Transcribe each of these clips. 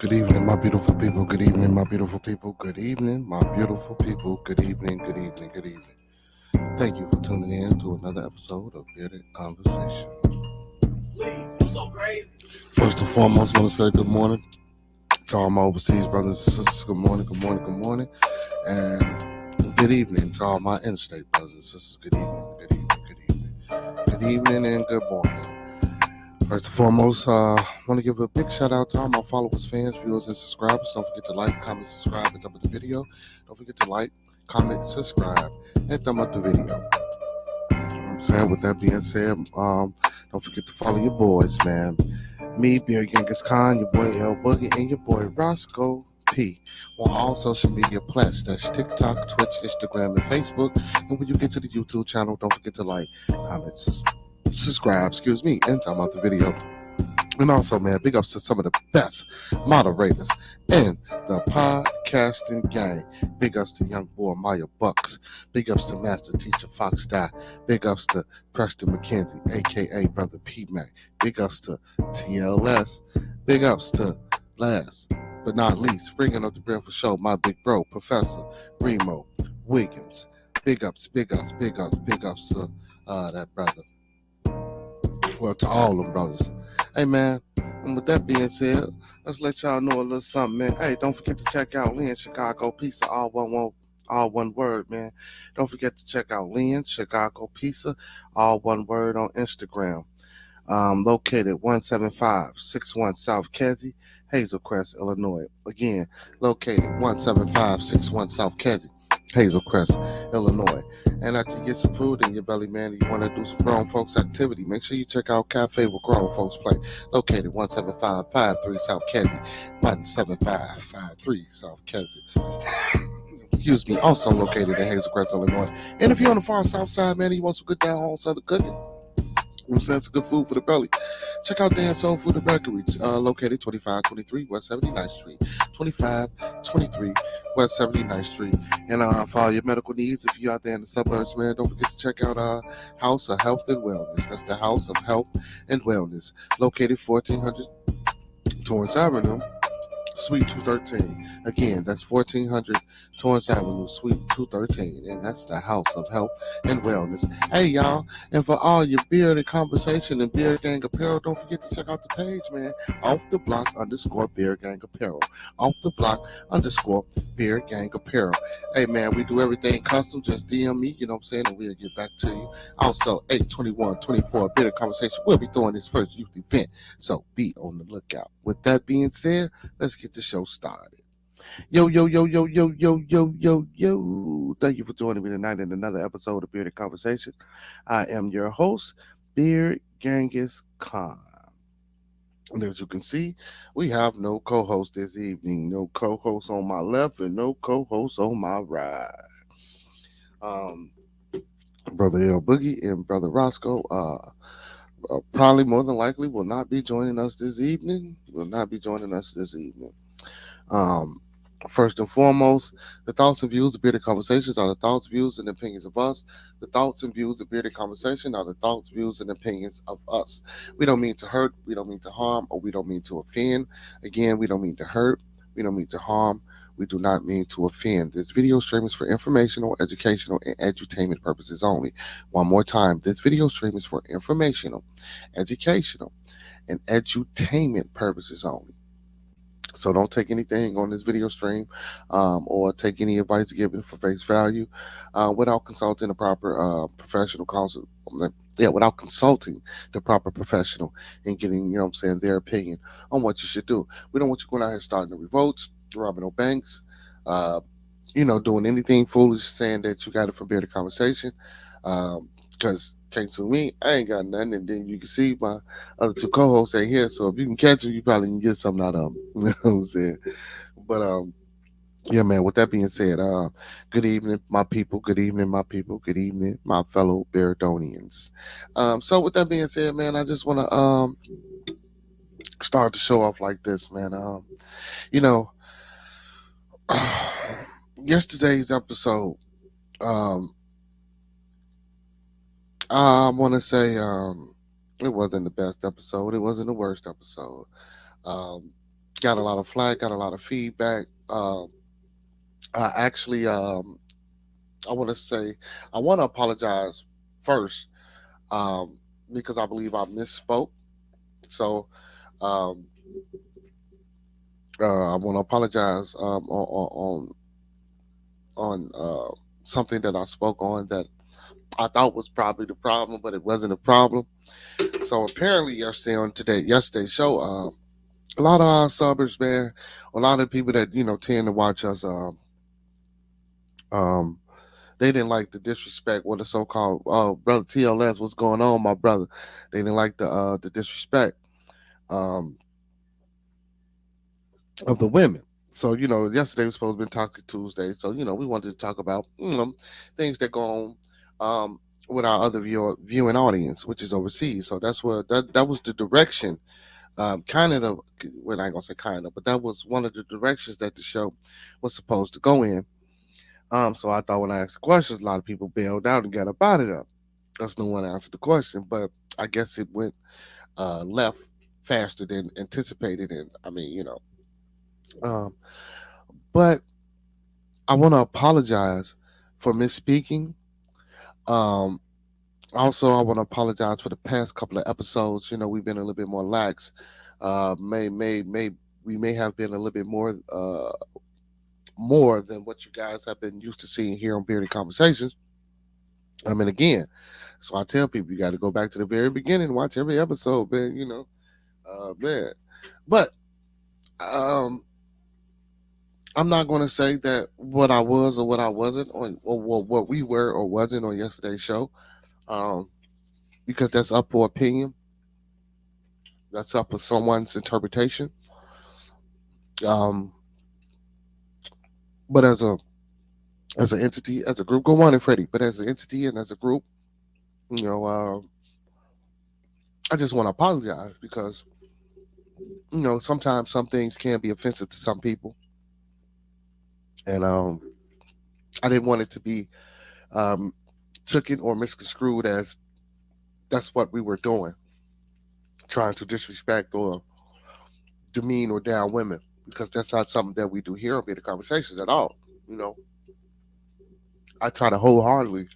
Good evening, my beautiful people. Good evening, my beautiful people. Good evening, my beautiful people. Good evening, good evening, good evening. Thank you for tuning in to another episode of Bearded Conversation. You so crazy. First and foremost, I want to say good morning to all my overseas brothers and sisters. Good morning, good morning, good morning. And good evening to all my interstate brothers and sisters. Good evening, good evening, good evening. Good evening and good morning. First and foremost, I want to give a big shout out to all my followers, fans, viewers, and subscribers. Don't forget to like, comment, subscribe, and thumb up the video. Don't forget to like, comment, subscribe, and thumb up the video. You know what I'm saying? With that being said, don't forget to follow your boys, man. Me, Beard Genghis Khan, your boy L Boogie, and your boy Roscoe P on all social media platforms. That's TikTok, Twitch, Instagram, and Facebook. And when you get to the YouTube channel, don't forget to like, comment, subscribe, and thumb out the video. And also, man, big ups to some of the best moderators in the podcasting game. Big ups to young boy Maya Bucks. Big ups to Master Teacher Fox Die. Big ups to Preston McKenzie, aka Brother P Mac. Big ups to TLS. Big ups to last but not least, bringing up the bread for show, my big bro, Professor Remo Williams. Big ups, big ups, big ups, big ups to that brother. Well, to all them brothers. Hey, man, and with that being said, let's let y'all know a little something, man. Hey, don't forget to check out Lynn Chicago Pizza, all one word, man. Don't forget to check out Lynn Chicago Pizza, all one word on Instagram. Located 17561 South Kedzie, Hazel Crest, Illinois. Again, located 17561 South Kedzie, Hazel Crest, Illinois. And after you get some food in your belly, man, you want to do some grown folks activity, make sure you check out Cafe where grown folks play. Located 17553 South Kedzie, 17553 South Kedzie. Excuse me. Also located in Hazel Crest, Illinois. And if you're on the far south side, man, and you want some good down home southern cooking, some good food for the belly, check out Dan Soul Food and Bakery, located 2523 West 79th Street. 2523 West 79th Street. And for all your medical needs, if you're out there in the suburbs, man, don't forget to check out House of Health and Wellness. That's the House of Health and Wellness, located 1400 Torrance Avenue, Suite 213. Again, that's 1400 Torrance Avenue, Suite 213. And that's the House of Health and Wellness. Hey, y'all. And for all your bearded conversation and Beard Gang Apparel, don't forget to check out the page, man. Off the block _ Beard Gang Apparel. Off the block _ Beard Gang Apparel. Hey, man, we do everything custom. Just DM me, you know what I'm saying? And we'll get back to you. Also, 8/21/24 Bearded Conversation. We'll be throwing this first youth event. So be on the lookout. With that being said, let's get the show started. Yo. Thank you for joining me tonight in another episode of Bearded Conversation. I am your host, Beard Genghis Khan. And as you can see, we have no co-host this evening. No co-host on my left and no co-host on my right. Brother L Boogie and Brother Roscoe probably more than likely will not be joining us this evening. First and foremost, the thoughts and views of Bearded Conversations are the thoughts, views, and opinions of us. The thoughts and views of Bearded Conversation are the thoughts, views, and opinions of us. We don't mean to hurt, we don't mean to harm, or we don't mean to offend. Again, we don't mean to hurt, we don't mean to harm, we do not mean to offend. This video stream is for informational, educational, and edutainment purposes only. One more time, this video stream is for informational, educational, and edutainment purposes only. So don't take anything on this video stream or take any advice given for face value without consulting the proper professional counsel. Without consulting the proper professional and getting, you know what I'm saying, their opinion on what you should do. We don't want you going out here starting the revolts, robbing no banks, doing anything foolish, saying that you got it from Bearded Conversation. Because can't sue me, I ain't got nothing. And then you can see my other two co-hosts ain't here, so if you can catch them, you probably can get something out of them. You know what I'm saying? But yeah, man, with that being said, good evening, my people. Good evening, my people. Good evening, my fellow Beardonians. So with that being said, man, I just want to start the show off like this, man. Yesterday's episode, I want to say it wasn't the best episode. It wasn't the worst episode. got a lot of flack, got a lot of feedback. I actually, I want to say, I want to apologize first, um, because I believe I misspoke. So um, I want to apologize on something that I spoke on that I thought was probably the problem, but it wasn't a problem. So apparently, yesterday's show, a lot of our suburbs, man, a lot of people that tend to watch us, um, they didn't like the disrespect, what the so-called brother TLS, what's going on, my brother? They didn't like the disrespect um, of the women. So yesterday was supposed to be Talking Tuesday. So we wanted to talk about things that go on with our other viewing audience, which is overseas. So that's where that was the direction. Kind of the well, I ain't gonna say kind of, but that was one of the directions that the show was supposed to go in. So I thought when I asked the questions, a lot of people bailed out and got up out of there. That's no one answered the question, but I guess it went left faster than anticipated, and I mean, um, but I want to apologize for misspeaking. Um, Also, I want to apologize for the past couple of episodes. We've been a little bit more lax. May we may have been a little bit more than what you guys have been used to seeing here on Bearded Conversations. I mean, again, so I tell people you got to go back to the very beginning, watch every episode, man. Man. But um, I'm not going to say that what I was or what I wasn't on, or what we were or wasn't on yesterday's show, um, because that's up for opinion. That's up for someone's interpretation. Um, but as an entity, as a group, go on and Freddie. But as an entity and as a group, you know, uh, I just want to apologize because sometimes some things can be offensive to some people, and I didn't want it to be um, taken or misconstrued as that's what we were doing, trying to disrespect or demean or down women, because that's not something that we do here on Bearded Conversations at all. You know, I try to wholeheartedly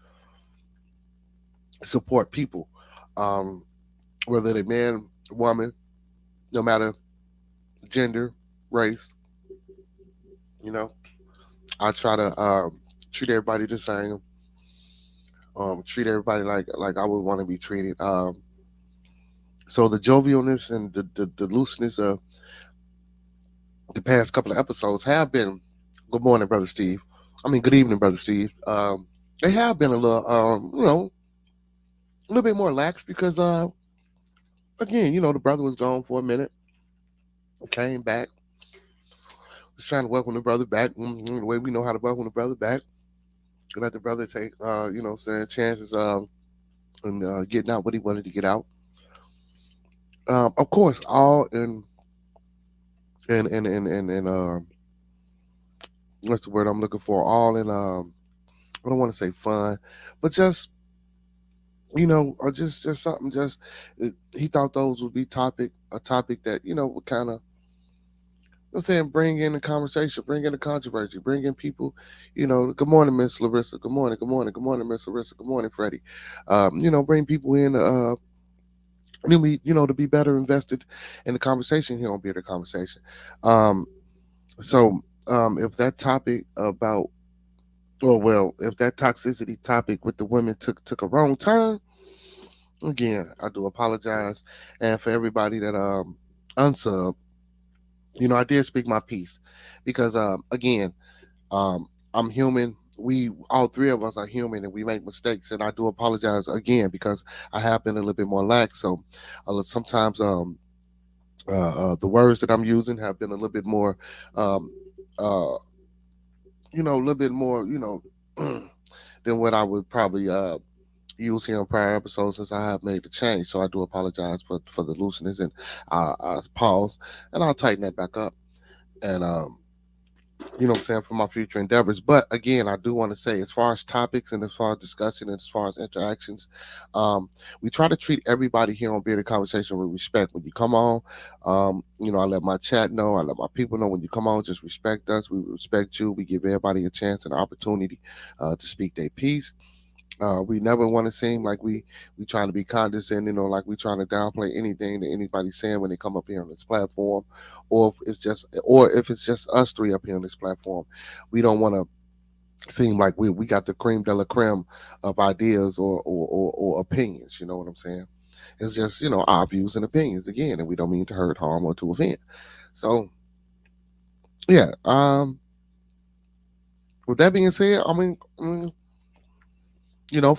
support people, um, whether they're man, woman, no matter gender, race. You know, I try to treat everybody the same. Treat everybody like I would want to be treated. So the jovialness and the looseness of the past couple of episodes have been. Good morning, brother Steve. I mean, good evening, brother Steve. They have been a little, a little bit more lax because, again, the brother was gone for a minute, came back, was trying to welcome the brother back the way we know how to welcome the brother back. Let the brother take, saying chances and getting out what he wanted to get out. Of course, all in what's the word I'm looking for? All in I don't want to say fun, but just or just something. Just he thought those would be a topic that would kind of. I'm saying bring in the conversation, bring in the controversy, bring in people. Good morning, Miss Larissa. Good morning, good morning, good morning, Miss Larissa. Good morning, Freddie. Bring people in. To be better invested in the conversation here on Bearded Conversation. Um, so if that topic about, or well, if that toxicity topic with the women took a wrong turn, again, I do apologize, and for everybody that unsub, I did speak my piece because again, I'm human. We all three of us are human and we make mistakes, and I do apologize again because I have been a little bit more lax. So sometimes the words that I'm using have been a little bit more, um, uh, a little bit more, than what I would probably use here on prior episodes since I have made the change. So I do apologize for the looseness and I pause and I'll tighten that back up. And for my future endeavors. But again, I do want to say, as far as topics and as far as discussion and as far as interactions, um, we try to treat everybody here on Bearded Conversation with respect. When you come on, I let my chat know, I let my people know when you come on, just respect us. We respect you. We give everybody a chance and opportunity to speak their piece. We never want to seem like we trying to be condescending or like we trying to downplay anything that anybody's saying when they come up here on this platform, or if it's just us three up here on this platform. We don't want to seem like we got the cream de la creme of ideas or opinions. You know what I'm saying? It's just our views and opinions again, and we don't mean to hurt, harm, or to offend. So yeah. With that being said, for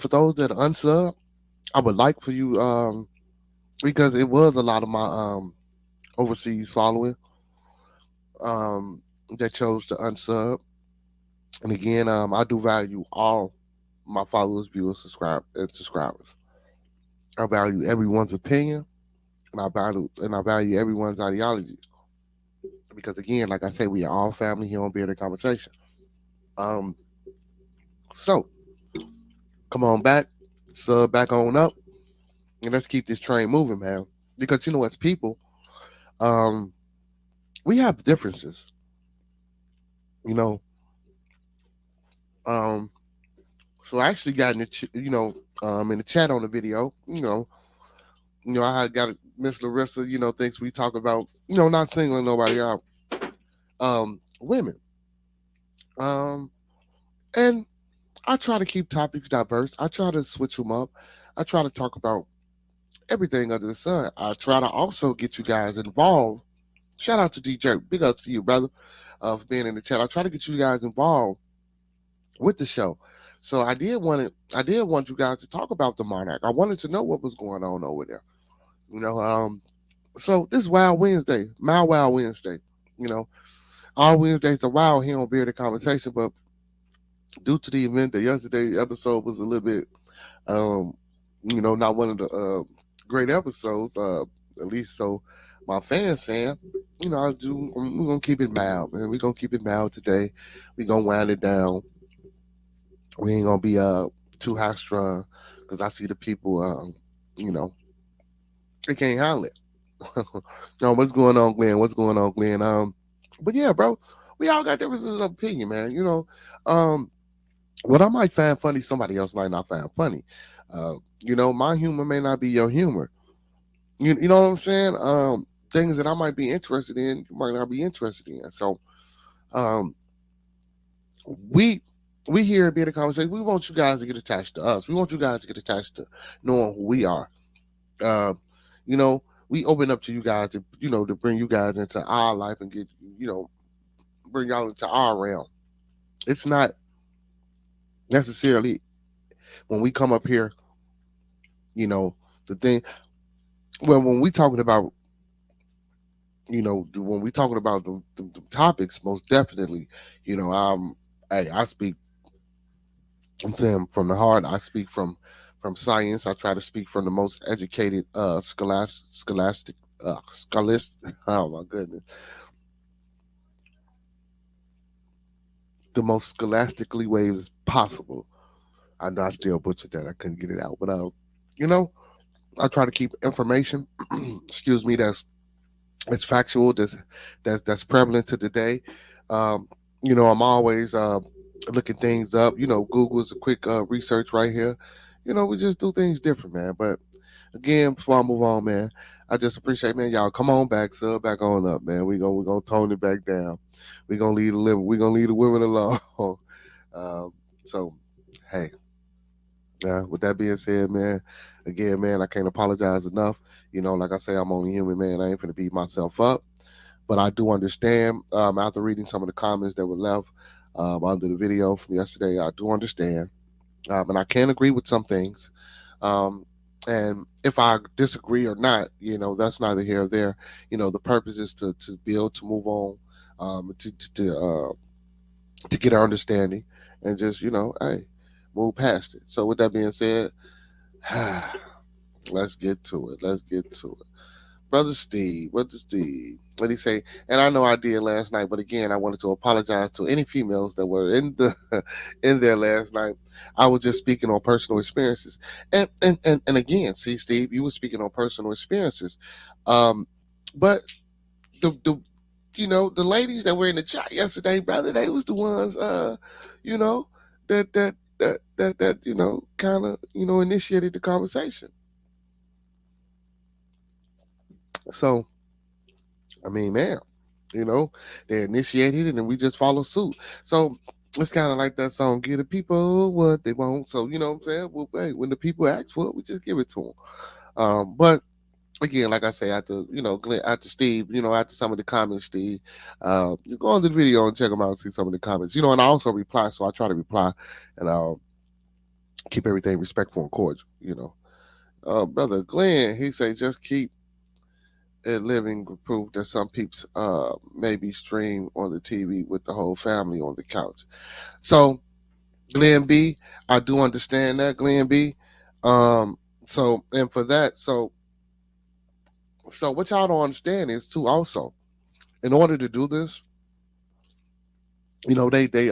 those that are unsub, I would like for you because it was a lot of my overseas following um, that chose to unsub. And again, I do value all my followers, viewers, subscribers. I value everyone's opinion, and I value everyone's ideology. Because again, like I say, we are all family here on Bearded Conversation. Um, so come on back, sub back on up, and let's keep this train moving, man. Because as people, um, we have differences. You know, um, So I actually got in the chat on the video. I had got Miss Larissa. Thinks we talk about not singling nobody out. Women. Um, and I try to keep topics diverse. I try to switch them up. I try to talk about everything under the sun. I try to also get you guys involved. Shout out to DJ. Big ups to you, brother, for being in the chat. I try to get you guys involved with the show. So I did want you guys to talk about the Monarch. I wanted to know what was going on over there. You know, so this Wild Wednesday, my Wild Wednesday. You know, all Wednesdays are wild here on Bearded Conversation, but due to the event that yesterday episode was a little bit, um, not one of the great episodes, at least so my fans saying. We're gonna keep it mild, man. We're gonna keep it mild today. We're gonna wind it down. We ain't gonna be too high strung because I see the people you know they can't handle it. No, what's going on, Glenn? What's going on, Glenn? But yeah, bro, we all got differences of opinion, man. Um, what I might find funny, somebody else might not find funny. My humor may not be your humor. You know what I'm saying? Things that I might be interested in, you might not be interested in. So, um, we we here at Being a Conversation. We want you guys to get attached to us. We want you guys to get attached to knowing who we are. Uh, you know, we open up to you guys to bring you guys into our life and bring y'all into our realm. It's not necessarily when we come up here, you know, the thing. Well, when we talking about when we talking about the topics, most definitely, hey, I speak. I'm saying from the heart. I speak from science. I try to speak from the most educated, scholastic. Oh my goodness, the most scholastically ways possible. I know I still butchered that. I couldn't get it out, but you know, I try to keep information. excuse me. That's factual. That's prevalent to today. Um, I'm always looking things up. Google is a quick research right here. We just do things different, man. But again, before I move on, man, I just appreciate, man, y'all come on back, sub back on up, man. We gonna tone it back down. We gonna leave the women alone. um, so, hey, with that being said, man, again, man, I can't apologize enough. Like I say, I'm only human, man. I ain't gonna beat myself up, but I do understand. After reading some of the comments that were left under the video from yesterday, I do understand, and I can agree with some things. Um, and if I disagree or not, that's neither here or there. The purpose is to build, to move on, to get an understanding, and just hey, move past it. So with that being said, let's get to it. Let's get to it. Brother Steve, Brother Steve. What did he say? And I know I did last night, but again, I wanted to apologize to any females that were in the in there last night. I was just speaking on personal experiences, and again, see, Steve, you were speaking on personal experiences, um, but the the ladies that were in the chat yesterday, brother, they was the ones, you know, that kind of initiated the conversation. So I mean, man, you know, they initiated it and we just follow suit. So it's kind of like that song, "Give the people what they want." So you know what I'm saying? Well, hey, when the people ask for it, we just give it to them. But again, like I say, after Glenn, after Steve, after some of the comments, Steve, you go on the video and check them out and see some of the comments. And I also reply, so I try to reply and keep everything respectful and cordial. Brother Glenn, he say just keep it living proof that some peeps maybe stream on the TV with the whole family on the couch. So Glenn B, I do understand that, Glenn B. Um, so and for that, so what y'all don't understand is too also, in order to do this, they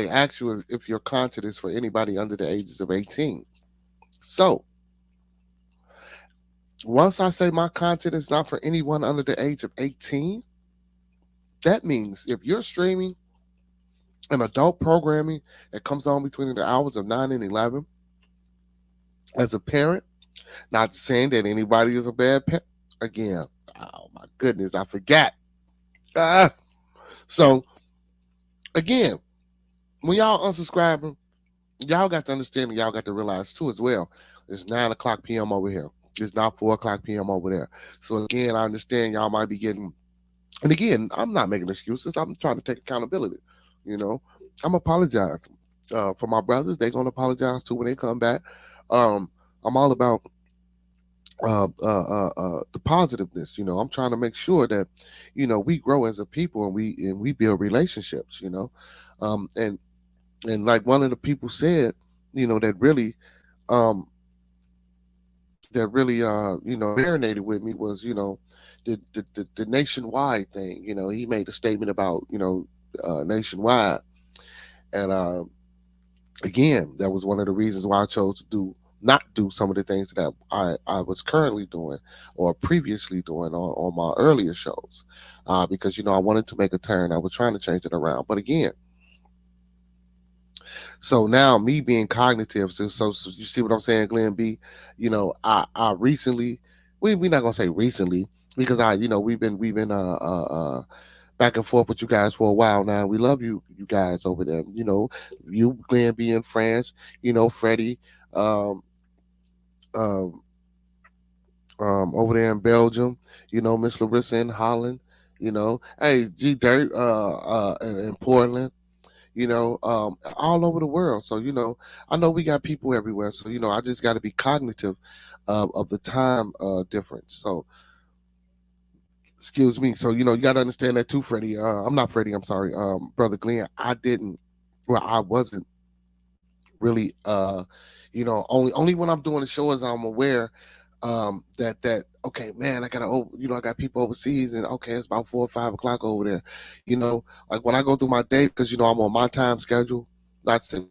ask you if your content is for anybody under the ages of 18. So once I say my content is not for anyone under the age of 18, that means if you're streaming an adult programming that comes on between the hours of 9 and 11, as a parent, not saying that anybody is a bad parent. Again, oh my goodness, I forgot. Ah, so again, when y'all unsubscribing, y'all got to understand and y'all got to realize too as well. It's 9 o'clock p.m. over here. It's not 4 o'clock p.m. over there. So again, I understand y'all might be getting. And again, I'm not making excuses. I'm trying to take accountability. You know, I'm apologizing for my brothers. They're gonna apologize too when they come back. I'm all about the positiveness. I'm trying to make sure that we grow as a people and we build relationships. And like one of the people said, that really um marinated with me was the nationwide thing. He made a statement about nationwide, and again, that was one of the reasons why I chose to not do some of the things that I was currently doing or previously doing on my earlier shows, because I wanted to make a turn. I was trying to change it around, but again, so now me being cognitive, so you see what I'm saying, Glenn B. I recently, we not gonna say recently, because we've been back and forth with you guys for a while now. We love you guys over there. You, Glenn B in France, Freddie, um, um, over there in Belgium, Miss Larissa in Holland, hey, G Dirt, in Portland, all over the world. So, I know we got people everywhere. So, I just got to be cognitive of the time difference. So, excuse me. So, you got to understand that too, Freddie. I'm not Freddie. I'm sorry. Brother Glenn, I wasn't really, only when I'm doing the show is I'm aware that okay, man, I got people overseas, and okay, it's about 4 or 5 o'clock over there. Like when I go through my day, because I'm on my time schedule. Not to say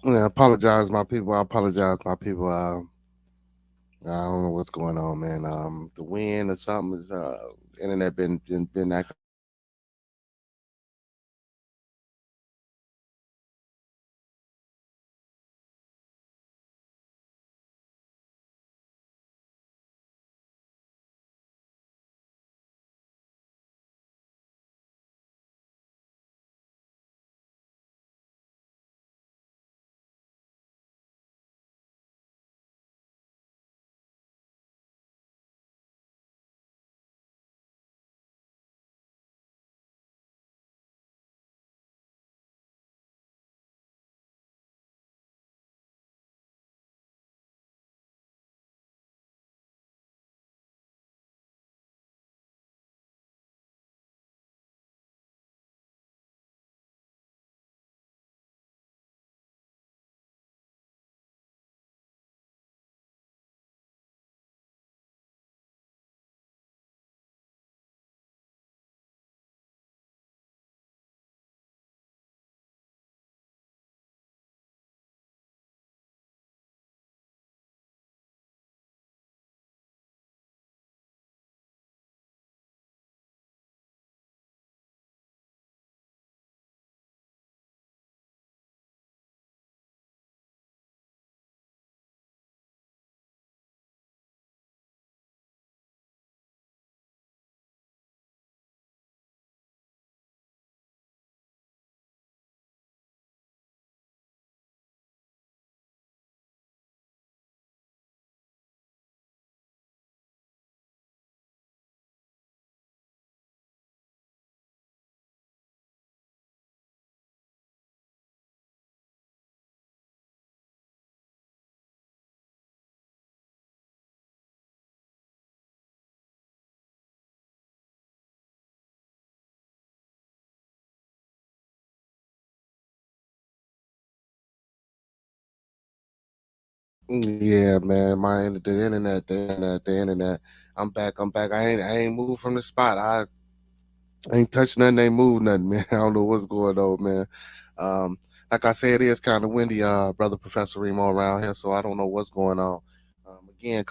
Yeah, apologize, my people. I apologize, my people. I don't know what's going on, man. The wind or something is internet been acting up on me. Yeah, man. The internet. I'm back. I'm back. I ain't moved from the spot. I ain't touched nothing. Ain't moved nothing, man. I don't know what's going on, man. Um, like I said, it is kind of windy, brother Professor Remo around here, so I don't know what's going on. Again,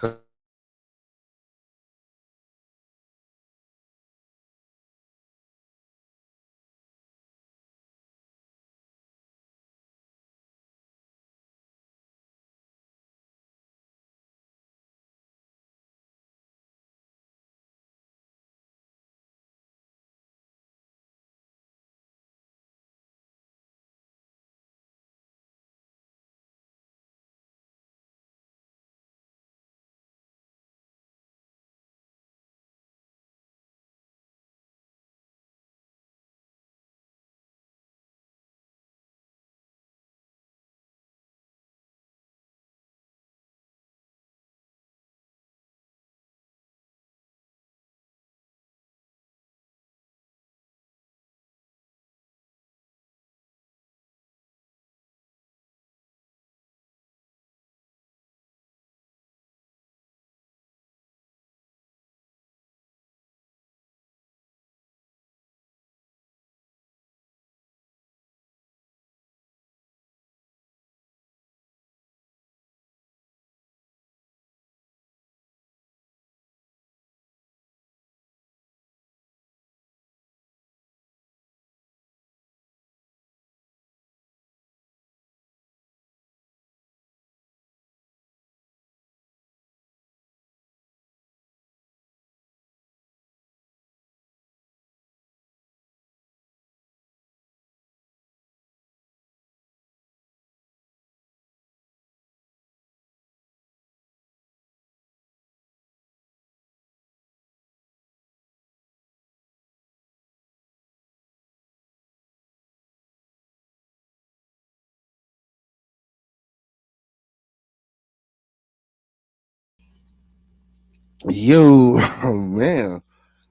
yo, man,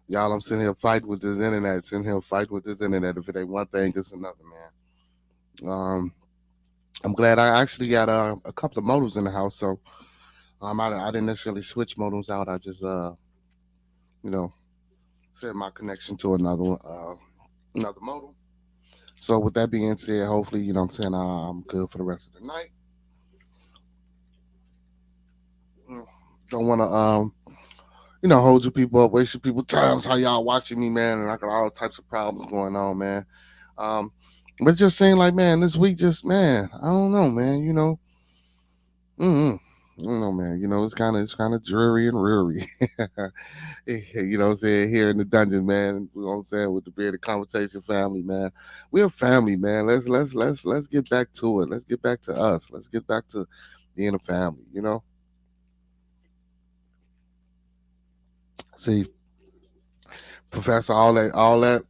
y'all, I'm sitting here fighting with this internet. Sitting here fighting with this internet. If it ain't one thing, it's another, man. I'm glad I actually got a couple of modems in the house, so I didn't necessarily switch modems out. I just you know, set my connection to another modem. So with that being said, hopefully, I'm saying, I'm good for the rest of the night. Mm, Don't want to hold you people up, waste your people times. How y'all watching me, man? And I got all types of problems going on, man. Um, but just saying, like, man, this week, just man, I don't know, man. Mm-mm. I don't know, man. It's kind of dreary and dreary. What I'm saying, here in the dungeon, man. You know what I'm saying, with the bearded conversation family, man. We're a family, man. Let's get back to it. Let's get back to us. Let's get back to being a family. See, Professor, all that,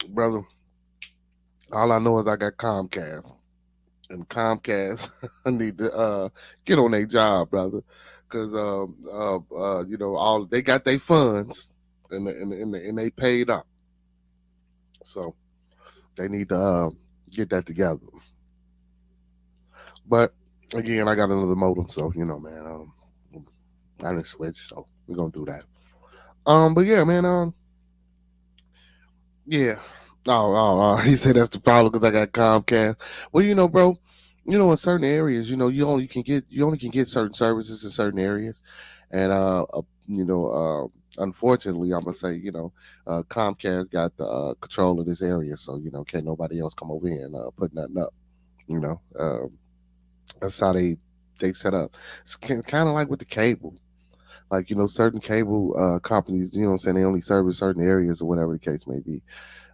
brother. All I know is I got Comcast, and Comcast need to get on their job, brother, because all they got their funds and they paid up, so they need to get that together. But again, I got another modem, so man, I didn't switch, so we're gonna do that. But yeah, man, yeah. He said that's the problem because I got Comcast. Well, bro, in certain areas, you only can get certain services in certain areas, and unfortunately, I'm gonna say, Comcast got the control of this area, so can't nobody else come over here and put nothing up. You know, that's how they set up. It's kind of like with the cable. Like, certain cable companies, what I'm saying, they only service certain areas or whatever the case may be.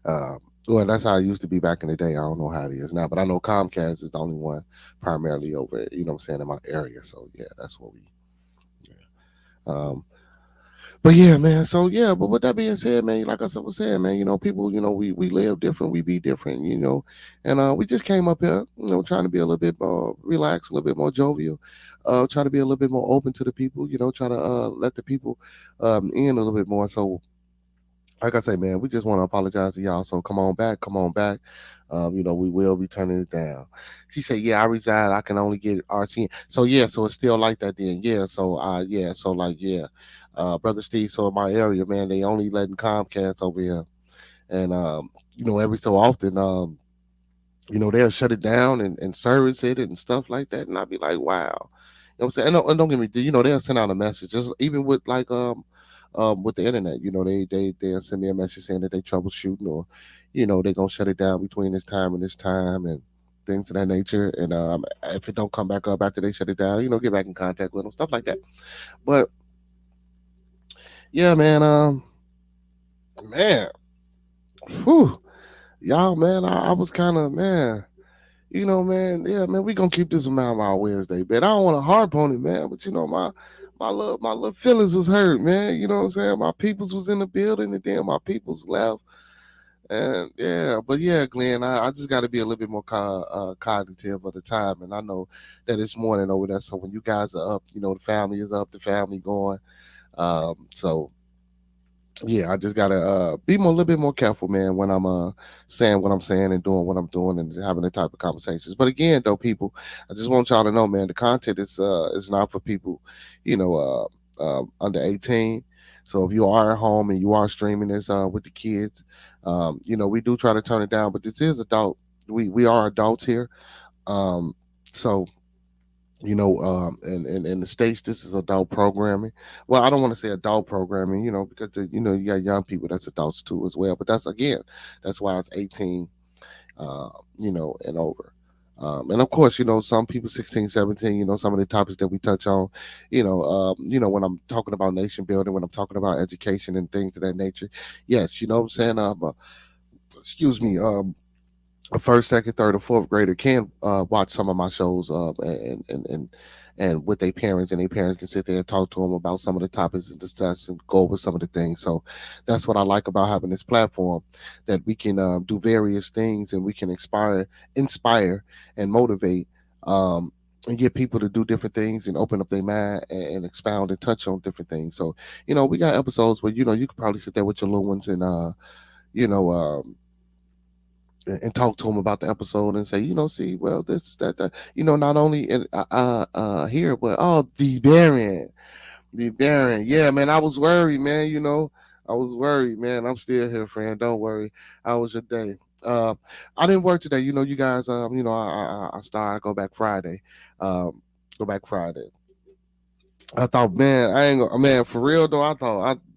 Um, well, that's how it used to be back in the day. I don't know how it is now, but I know Comcast is the only one primarily over, what I'm saying, in my area. So yeah, that's what we. Yeah. But yeah, man. So yeah, but with that being said, man, like I was saying, man, people, we live different, we be different, and we just came up here, trying to be a little bit more relaxed, a little bit more jovial, try to be a little bit more open to the people, try to let the people in a little bit more. So like I say, man, we just want to apologize to y'all. So come on back, come on back. We will be turning it down. She said, "Yeah, I reside. I can only get RTN." So yeah, so it's still like that then. Yeah, so yeah, so like yeah, brother Steve. So in my area, man, they only letting Comcast over here, and every so often, they'll shut it down and service it and stuff like that, and I'd be like, wow. You know what I'm saying? And don't get me, they'll send out a message, just even with like with the internet, they'll send me a message saying that they troubleshooting, or they're gonna shut it down between this time and this time, and things of that nature. And if it don't come back up after they shut it down, get back in contact with them, stuff like that. But yeah, man, whew, y'all, man, I was kind of, man. Man, yeah, man, we gonna keep this around our Wednesday, man. I don't want to harp on it, man, but my little feelings was hurt, man. You know what I'm saying? My peoples was in the building, and then my peoples left, and yeah, but yeah, Glenn, I just got to be a little bit more cognitive of the time, and I know that it's morning over there. So when you guys are up, the family is up, the family going. So yeah, I just gotta be a little bit more careful, man, when I'm saying what I'm saying and doing what I'm doing and having the type of conversations. But again, though, people, I just want y'all to know, man, the content is not for people, under 18. So if you are at home and you are streaming this with the kids, we do try to turn it down, but this is adult. We are adults here, um, so in the states, this is adult programming. Well, I don't want to say adult programming, because you got young people that's adults too as well. But that's why it's 18, and over. And of course, some people 16, 17, some of the topics that we touch on, when I'm talking about nation building, when I'm talking about education and things of that nature. Yes, you know what I'm saying? Excuse me, a first, second, third, or fourth grader can watch some of my shows and with their parents, and their parents can sit there and talk to them about some of the topics and discuss and go over some of the things. So that's what I like about having this platform, that we can do various things and we can inspire, and motivate. And get people to do different things and open up their mind and expound and touch on different things. So, we got episodes where, you could probably sit there with your little ones and, you know, um, and talk to them about the episode and say, see, well, this, that, not only here, but the Baron, yeah, man, I was worried, man. I was worried, man. I'm still here, friend. Don't worry. How was your day? Uh, I didn't work today. You guys. I start. I go back Friday. Um, go back Friday. I thought, man, I ain't gonna, man, for real though.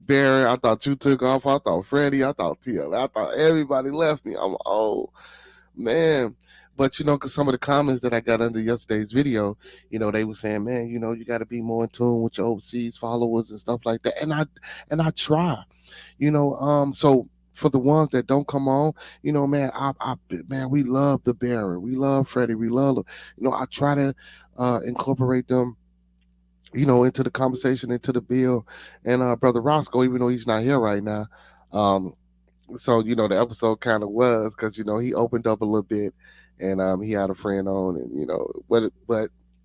Barry. I thought you took off. I thought Freddie. I thought Tia. I thought everybody left me. I'm man. But because some of the comments that I got under yesterday's video, they were saying, man, you got to be more in tune with your overseas followers and stuff like that. And I try. So for the ones that don't come on, man, man, we love the Baron, we love Freddie, we love, I try to incorporate them, into the conversation, into the bill, and brother Roscoe, even though he's not here right now. Um, so the episode kind of was because he opened up a little bit, and he had a friend on, and but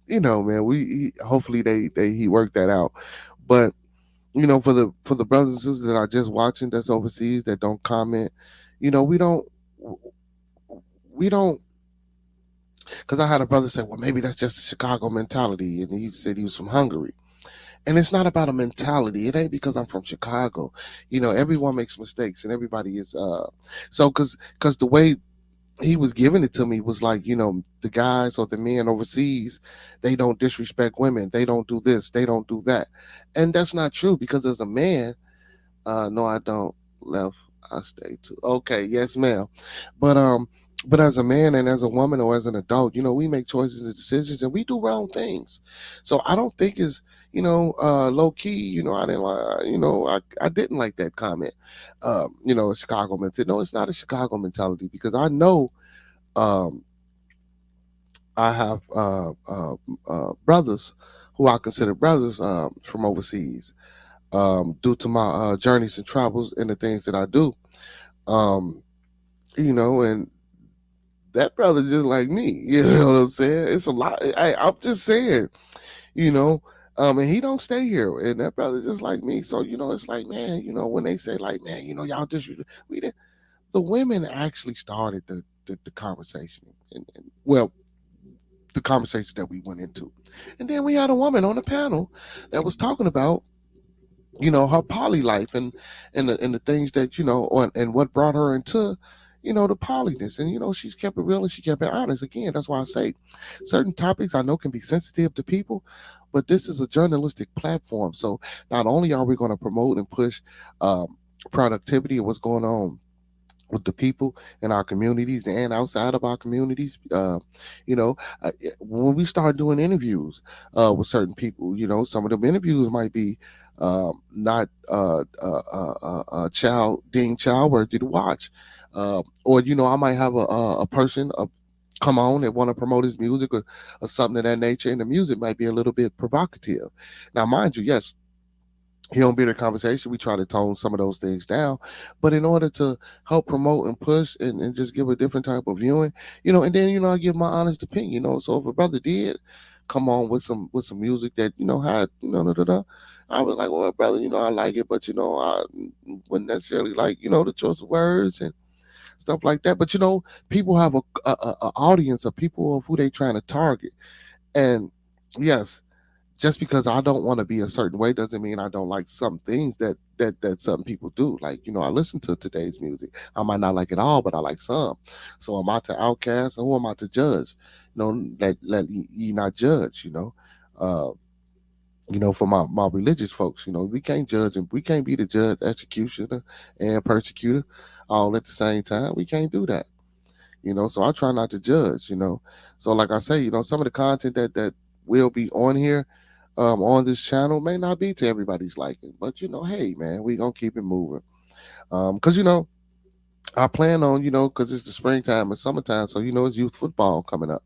man, hopefully he worked that out, but for the brothers and sisters that are just watching, that's overseas, that don't comment, we don't because I had a brother say, well, maybe that's just a Chicago mentality, and he said he was from Hungary. And it's not about a mentality. It ain't because I'm from Chicago. Everyone makes mistakes, and everybody is so because the way he was giving it to me was like, the guys or the men overseas, they don't disrespect women, they don't do this, they don't do that. And that's not true, because as a man, no, I don't. Left, I stay too. Okay, yes, ma'am. But as a man and as a woman or as an adult, we make choices and decisions, and we do wrong things. So I don't think it's low key. I didn't like. I didn't like that comment. A Chicago mentality. No, it's not a Chicago mentality, because I know. Um, I have brothers who I consider brothers from overseas, due to my journeys and travels and the things that I do. Um, and that brother just like me. You know what I'm saying? It's a lot. I'm just saying, you know. And he don't stay here, and that brother just like me. So it's like, man, when they say like, man, y'all just we didn't. The women actually started the conversation, and well, the conversation that we went into, and then we had a woman on the panel that was talking about her poly life, and the things that and what brought her into the polyness, and she's kept it real and she kept it honest. Again, that's why I say certain topics I know can be sensitive to people, but this is a journalistic platform, so not only are we going to promote and push productivity of what's going on with the people in our communities and outside of our communities. When we start doing interviews with certain people, some of them interviews might be not child deemed child worthy to watch, or I might have a person come on and want to promote his music, or something of that nature, and the music might be a little bit provocative. Now, mind you, yes, he don't be in the conversation. We try to tone some of those things down, but in order to help promote and push, and just give a different type of viewing, and then I give my honest opinion. So if a brother did come on with some music that had da, da, da, I was like, well, brother, I like it, but I wouldn't necessarily like the choice of words and stuff like that. But people have a audience of people of who they trying to target, and yes, just because I don't want to be a certain way doesn't mean I don't like some things that some people do. Like, I listen to today's music. I might not like it all, but I like some. So am I to outcast, or who am I to judge? Let ye not judge. Uh, for my religious folks, we can't judge, and we can't be the judge, executioner, and persecutor all at the same time. We can't do that. So I try not to judge. So like I say, some of the content that will be on here, on this channel, may not be to everybody's liking, but hey, man, we gonna keep it moving. Because I plan on, because it's the springtime and summertime, so it's youth football coming up.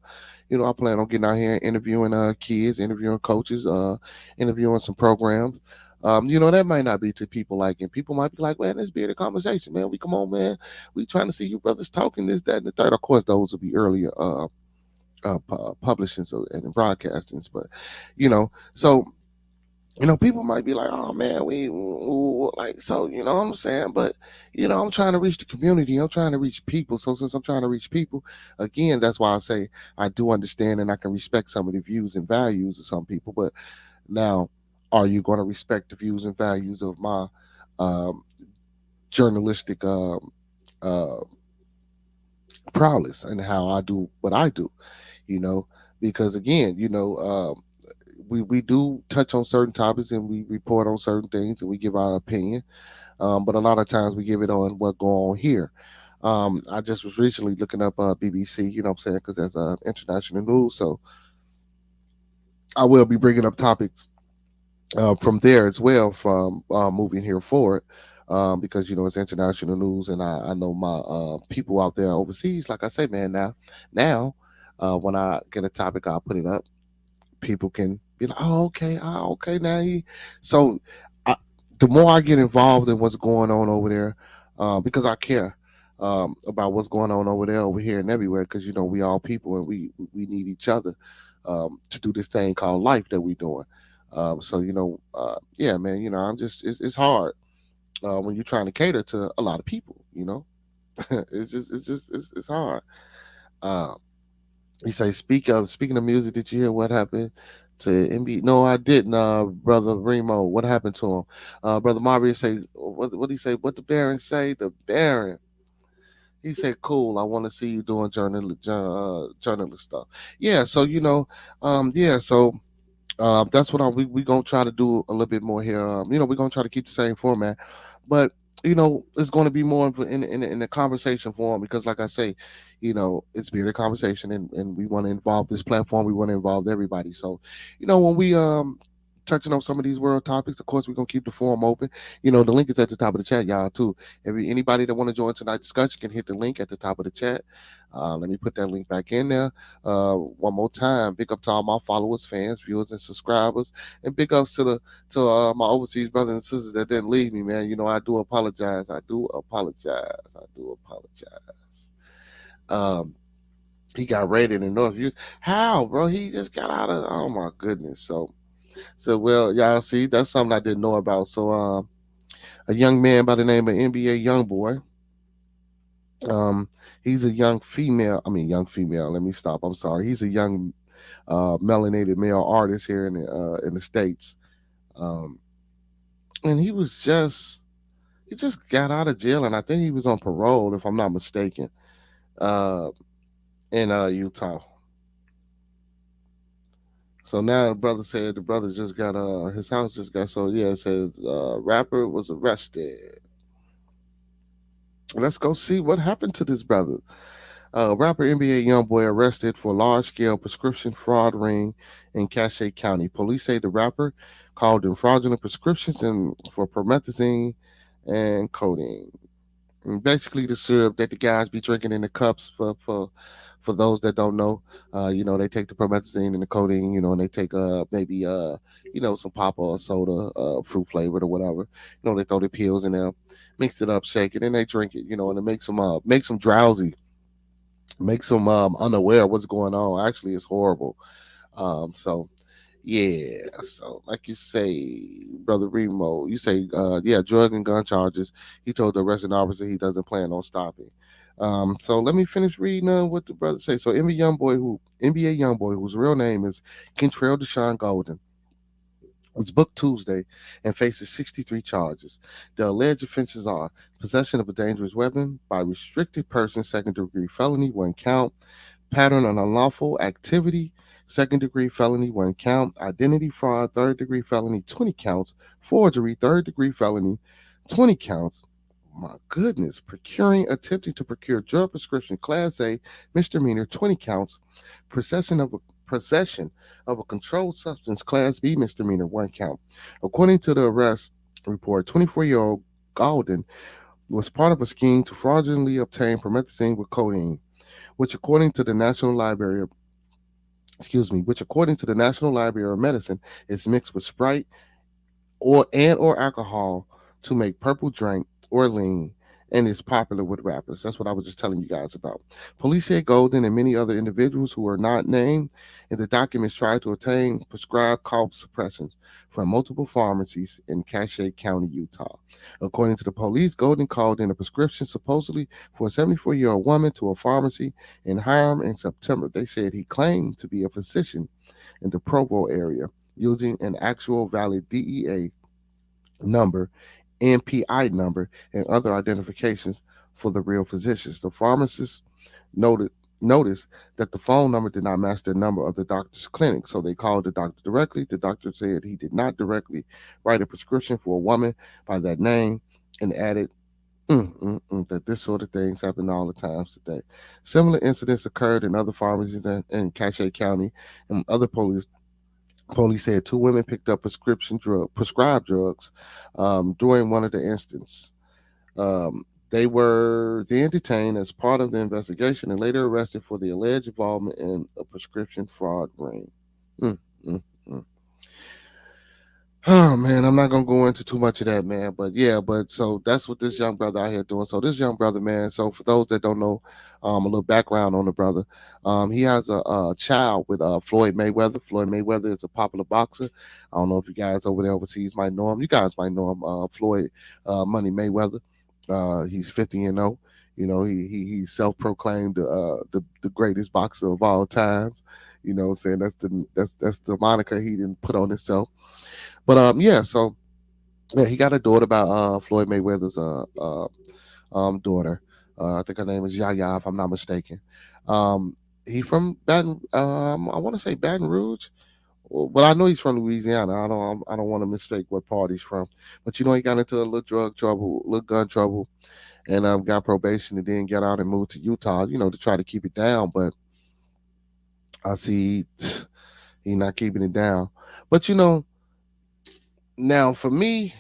I plan on getting out here and interviewing kids, interviewing coaches, interviewing some programs. That might not be to people liking. People might be like, man, let's be in a conversation, man. We come on, man. We trying to see you brothers talking this, that, and the third. Of course, those will be earlier publishings and broadcastings, but so people might be like, oh man, like, so, what I'm saying? But, I'm trying to reach the community. I'm trying to reach people. So since I'm trying to reach people, again, that's why I say I do understand and I can respect some of the views and values of some people. But now, are you going to respect the views and values of my um, journalistic uh, prowess and how I do what I do, you know, because again, we do touch on certain topics and we report on certain things and we give our opinion. But a lot of times we give it on what go on here. I just was recently looking up BBC, you know what I'm saying, because that's international news. So I will be bringing up topics from there as well from moving here forward. Because it's international news, and I know my people out there overseas. Like I say, man, now, when I get a topic, I'll put it up. People can be like, "Oh, okay, okay." Now so I, the more I get involved in what's going on over there, because I care about what's going on over there, over here, and everywhere. Because we all people, and we need each other to do this thing called life that we doing. So yeah, man. I'm just it's hard when you're trying to cater to a lot of people. It's hard. Uh, he say, speaking of music, did you hear what happened to MB? No, I didn't, brother Remo. What happened to him? Brother Mario say, what he say? What the Baron say? The Baron. He said, "Cool. I want to see you doing journalist stuff." Yeah. So yeah. So that's what we gonna try to do a little bit more here. We're gonna try to keep the same format, but it's going to be more in a conversation form because, like I say, it's being a conversation, and we want to involve this platform. We want to involve everybody. So, when we touching on some of these world topics, of course, we're gonna keep the forum open. The link is at the top of the chat, y'all. Too. Anybody that want to join tonight's discussion can hit the link at the top of the chat. Let me put that link back in there. One more time, big up to all my followers, fans, viewers, and subscribers, and big ups to my overseas brothers and sisters that didn't leave me, man. I do apologize. I do apologize. I do apologize. Um, he got raided in North. How, bro? He just got out of. Oh my goodness. So well, y'all see, that's something I didn't know about. So, a young man by the name of NBA YoungBoy. Um, he's a young female. I mean, young female. Let me stop. I'm sorry. He's a young melanated male artist here in the states, um, and he just got out of jail, and I think he was on parole, if I'm not mistaken, uh, in Utah. So now the brother said the brother just got his house just got so yeah. It says rapper was arrested. Let's go see what happened to this brother. Rapper NBA YoungBoy arrested for large-scale prescription fraud ring in Cache County. Police say the rapper called in fraudulent prescriptions and for promethazine and codeine. And basically, the syrup that the guys be drinking in the cups for those that don't know, they take the promethazine and the codeine, and they take maybe some pop or soda, fruit flavored or whatever. They throw the pills in there, mix it up, shake it, and they drink it. And it makes them drowsy, makes them unaware of what's going on. Actually, it's horrible. So yeah, so like you say, brother Remo, you say yeah, drug and gun charges. He told the arresting officer he doesn't plan on stopping. So let me finish reading what the brother say. So NBA young boy whose real name is Kentrell Deshaun Golden was booked Tuesday and faces 63 charges. The alleged offenses are possession of a dangerous weapon by restricted person, second degree felony, one count, pattern of unlawful activity, second degree felony, one count, identity fraud, third degree felony, 20 counts, forgery, third degree felony, 20 counts. My goodness, attempting to procure drug prescription, class A, misdemeanor, 20 counts, possession of a possession of a controlled substance, class B, misdemeanor, one count. According to the arrest report, 24-year-old Golden was part of a scheme to fraudulently obtain promethazine with codeine, which according to the National Library of which according to the National Library of Medicine is mixed with Sprite or alcohol to make purple drink or lean and is popular with rappers. That's what I was just telling you guys about. Police said Golden and many other individuals who are not named in the documents tried to obtain prescribed cough suppressants from multiple pharmacies in Cache County, Utah. According to the police, Golden called in a prescription supposedly for a 74-year-old woman to a pharmacy in Hiram in September. They said he claimed to be a physician in the Provo area using an actual valid DEA number, NPI number, and other identifications for the real physicians. The pharmacist noted noticed that the phone number did not match the number of the doctor's clinic. So they called the doctor directly. The doctor said he did not directly write a prescription for a woman by that name and added that this sort of things happen all the times today. Similar incidents occurred in other pharmacies in CASHAPP County, and other police said two women picked up prescribed drugs during one of the instances. They were then detained as part of the investigation and later arrested for the alleged involvement in a prescription fraud ring. Mm, mm, mm. Oh man, I'm not gonna go into too much of that, man. But yeah, but so that's what this young brother out here doing. So this young brother, man. So for those that don't know, a little background on the brother, he has a child with Floyd Mayweather. Floyd Mayweather is a popular boxer. I don't know if you guys over there overseas might know him. You guys might know him. Floyd Money Mayweather. He's 50-0. You know, he's self-proclaimed the greatest boxer of all times. You know what I'm saying? That's the moniker he didn't put on himself. But yeah, so yeah, he got a daughter by Floyd Mayweather's daughter. I think her name is Yaya, if I'm not mistaken. He from Baton, I want to say Baton Rouge, but I know he's from Louisiana. I don't want to mistake what part he's from. But you know, he got into a little drug trouble, little gun trouble, and got probation, and then got out and moved to Utah. You know, to try to keep it down. But I see he not keeping it down. But you know, now for me,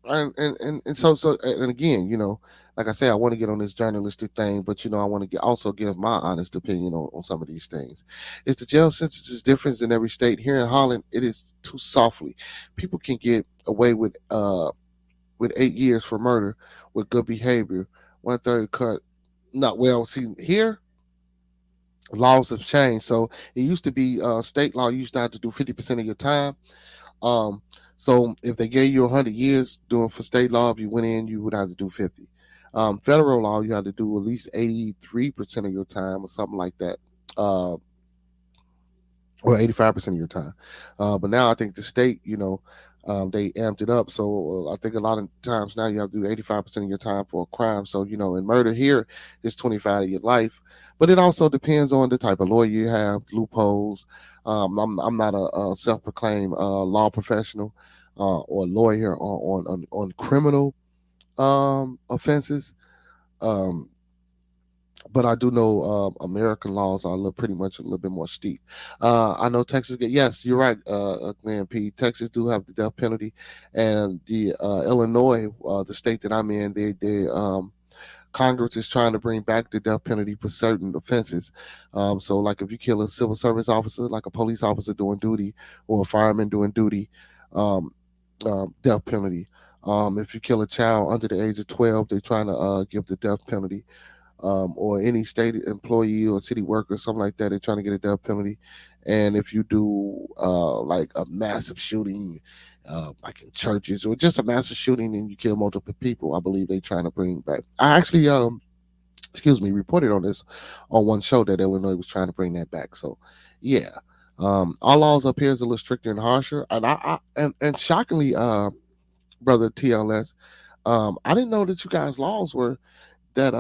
and so and again, you know, like I say, I want to get on this journalistic thing, but you know, I want to also give my honest opinion on some of these things. Is the jail sentence is different in every state. Here in Holland, it is too softly. People can get away with 8 years for murder with good behavior. 1/3 cut. Not well. See here, laws have changed. So it used to be state law. You used to have to do 50% of your time. Um, so if they gave you 100 years doing for state law, if you went in, you would have to do 50. Federal law, you had to do at least 83% of your time or something like that. Uh, or 85% of your time. But now I think the state, you know, they amped it up. So I think a lot of times now you have to do 85% of your time for a crime. So, you know, in murder here is 25 of your life. But it also depends on the type of lawyer you have, loopholes. I'm not a self proclaimed law professional or lawyer on criminal offenses. Um, but I do know American laws are pretty much a little bit more steep. I know Texas. Yes, you're right, Glenn P. Texas do have the death penalty, and the Illinois, the state that I'm in, they Congress is trying to bring back the death penalty for certain offenses. So, like if you kill a civil service officer, like a police officer doing duty, or a fireman doing duty, um, death penalty. If you kill a child under the age of 12, they're trying to give the death penalty, or any state employee or city worker, something like that. They're trying to get a death penalty. And if you do like a massive shooting, like in churches, or just a massive shooting and you kill multiple people, I believe they're trying to bring back. I actually, excuse me, reported on this on one show that Illinois was trying to bring that back. So, yeah. Our laws up here is a little stricter and harsher, and and shockingly, brother TLS, I didn't know that you guys' laws were that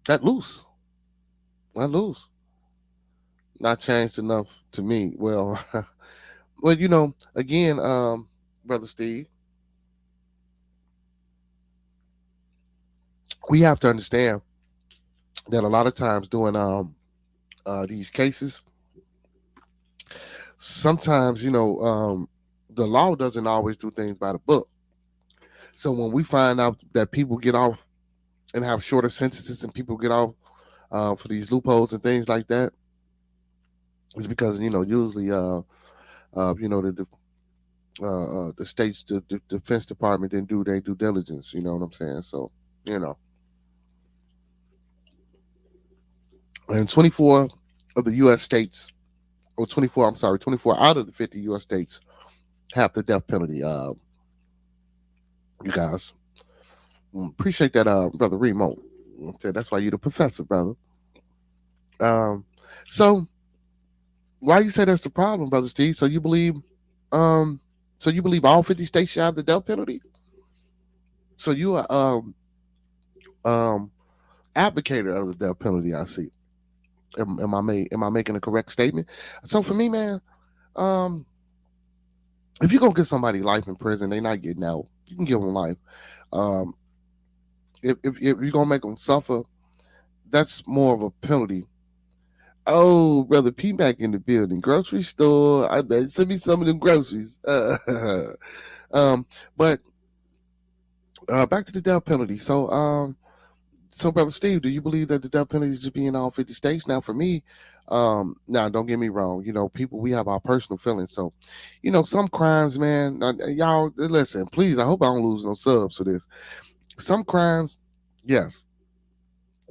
that loose. Not loose. Not changed enough to me. Well, well, you know, again, brother Steve, we have to understand that a lot of times doing these cases, sometimes you know the law doesn't always do things by the book. So when we find out that people get off and have shorter sentences and people get off for these loopholes and things like that, it's because you know usually you know the state's the defense department didn't do their due diligence. You know what I'm saying? So you know, and 24 of the U.S. states, or 24, I'm sorry, 24 out of the 50 U.S. states have the death penalty. You guys appreciate that, brother Remo. Okay, that's why you're the professor, brother. Um, so why you say that's the problem, brother Steve? Um, so you believe all 50 states should have the death penalty? So you are um advocator of the death penalty. I see. Am I making a correct statement? So for me, man, um, if you're gonna give somebody life in prison, they not getting out. You can give them life. Um, if you're gonna make them suffer, that's more of a penalty. Oh, brother P back in the building. Grocery store. I bet send me some of them groceries. Um, but back to the death penalty. So brother Steve, do you believe that the death penalty should be in all 50 states? Now, for me, now don't get me wrong. You know, people, we have our personal feelings. So, you know, some crimes, man. Y'all listen, please. I hope I don't lose no subs for this. Some crimes, yes,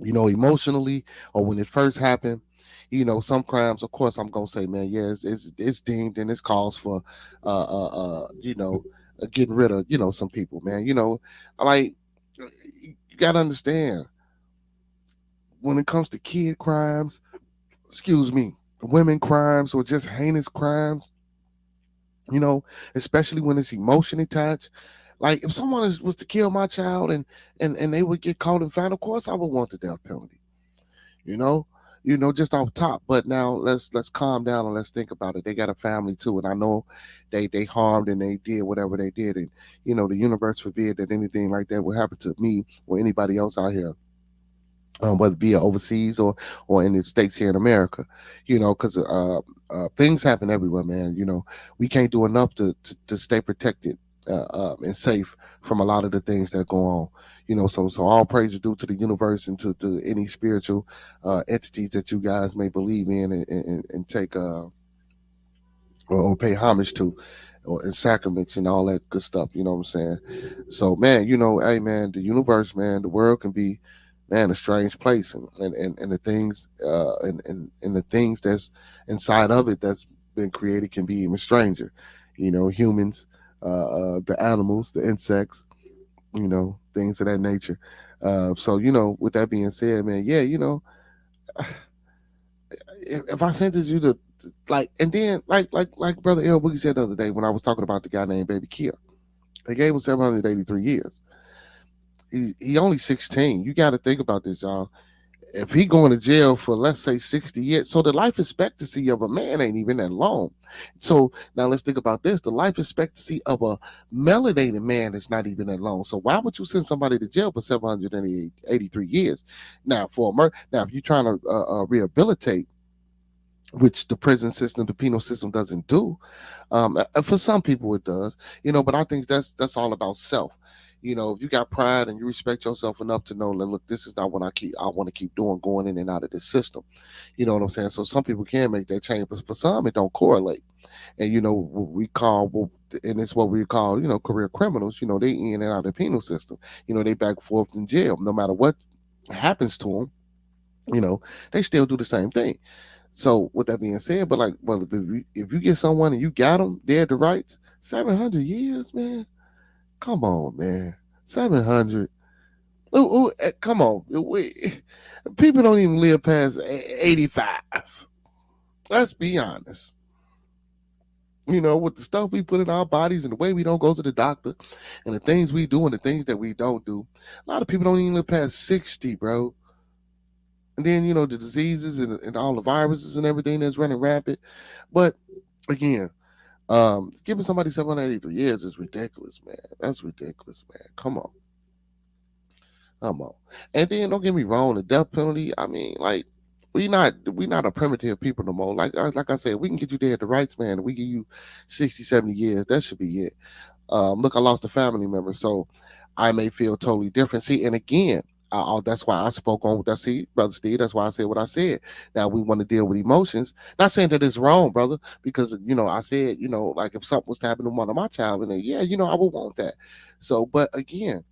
you know, emotionally or when it first happened, you know, some crimes, of course, I'm gonna say, man, yeah, it's deemed and it's calls for, you know, getting rid of, you know, some people, man. You know, like you gotta understand when it comes to kid crimes, excuse me, women crimes or just heinous crimes, you know, especially when it's emotion attached. Like if someone was to kill my child and they would get caught and found, of course I would want the death penalty. You know, just off top. But now let's calm down and let's think about it. They got a family too, and I know they harmed and they did whatever they did, and you know the universe forbid that anything like that would happen to me or anybody else out here, whether it be overseas or in the states here in America, you know, because things happen everywhere, man. You know, we can't do enough to stay protected and safe from a lot of the things that go on. You know, so all praise is due to the universe and to any spiritual entities that you guys may believe in and take or pay homage to, or in sacraments and all that good stuff. You know what I'm saying? So, man, you know, hey, man, the universe, man, the world can be, man, a strange place, and the things, and the things that's inside of it that's been created can be even stranger. You know, humans, the animals, the insects, you know, things of that nature. So, you know, with that being said, man, yeah, you know, if I sentenced you to like, and then like brother L Boogie said the other day when I was talking about the guy named Baby Kia, they gave him 783 years. He only 16. You got to think about this, y'all. If he going to jail for let's say 60 years, so the life expectancy of a man ain't even that long. So now let's think about this: the life expectancy of a melanated man is not even that long. So why would you send somebody to jail for 783 years? Now for a murder, now if you're trying to rehabilitate, which the prison system, the penal system doesn't do. For some people it does, you know, but I think that's all about self. You know, if you got pride and you respect yourself enough to know that look, this is not what I want to keep doing, going in and out of this system. You know what I'm saying? So some people can make that change, but for some it don't correlate. And you know, what we call and it's what we call, you know, career criminals. You know, they in and out of the penal system. You know, they back and forth in jail, no matter what happens to them. You know, they still do the same thing. So with that being said, but like, well, if you get someone and you got them dead to rights, 700 years, man. Come on, man. 700. Ooh, come on. People don't even live past 85. Let's be honest. You know, with the stuff we put in our bodies and the way we don't go to the doctor and the things we do and the things that we don't do, a lot of people don't even live past 60, bro. And then, you know, the diseases and all the viruses and everything that's running rampant. But again, giving somebody 783 years is ridiculous, man. That's ridiculous, man. Come on. Come on. And then don't get me wrong, the death penalty, I mean, like, we not a primitive people no more. Like I said, we can get you dead to rights, man. We give you 60, 70 years. That should be it. Look, I lost a family member, so I may feel totally different. See, and again, that's why I spoke on that. See, brother Steve, that's why I said what I said. Now we want to deal with emotions. Not saying that it's wrong, brother, because you know I said, you know, like if something was to happen to one of my child, and then, yeah, you know, I would want that. So, but again,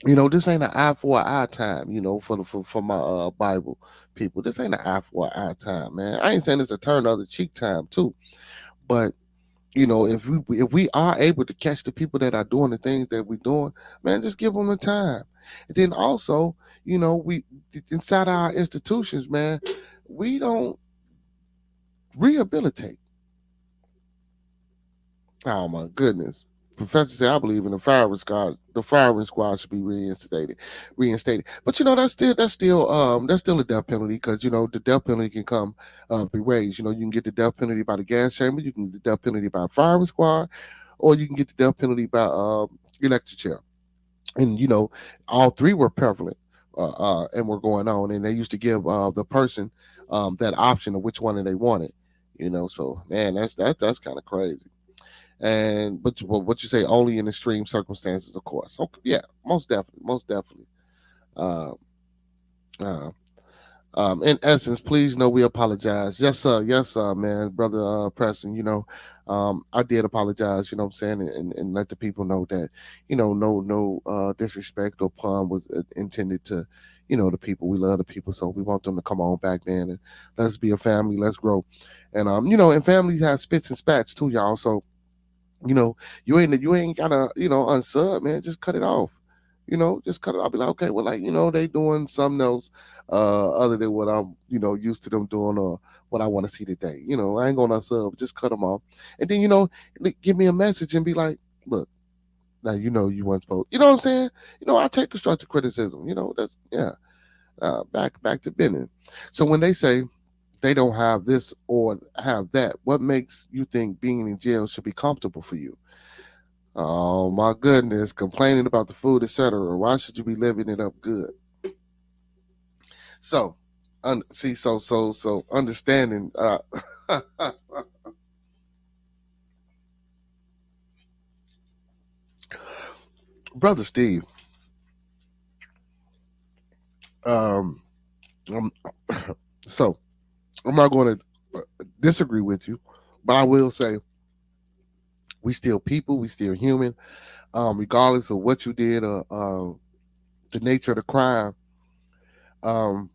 you know, this ain't an eye for an eye time. You know, for my Bible people, this ain't an eye for an eye time, man. I ain't saying it's a turn of the cheek time too, but you know, if we are able to catch the people that are doing the things that we're doing, man, just give them the time. And then also, you know, we inside our institutions, man, we don't rehabilitate. Oh my goodness. Professor said, I believe in the firing squad. The firing squad should be reinstated. But that's still a death penalty because the death penalty can come three ways. You can get the death penalty by the gas chamber, you can get the death penalty by firing squad, or you can get the death penalty by electric chair. And all three were prevalent and were going on, and they used to give the person that option of which one they wanted. So man, that's kind of crazy. And but what you say, only in extreme circumstances, of course. Okay, yeah, most definitely, most definitely. Uh, uh, in essence, please know we apologize. Yes, sir, man, brother Preston. I did apologize. You know what I'm saying, and let the people know that no disrespect or pun was intended to the people. We love the people, so we want them to come on back, man, and let's be a family. Let's grow, and and families have spits and spats too, y'all. So you know, you ain't gotta, unsub, man. Just cut it off. Just cut it off. Be like, okay, well, like, they doing something else other than what I'm, used to them doing or what I want to see today. I ain't gonna unsub, just cut them off. And then, give me a message and be like, look, now you weren't supposed. You know what I'm saying? I take constructive criticism. That's yeah. Back to business. So when they say they don't have this or have that, what makes you think being in jail should be comfortable for you? Oh my goodness, complaining about the food, etc. Why should you be living it up good? So, see, so understanding, brother Steve. Um, um so I'm not going to disagree with you, but I will say we still people, we still human, regardless of what you did or the nature of the crime. Um,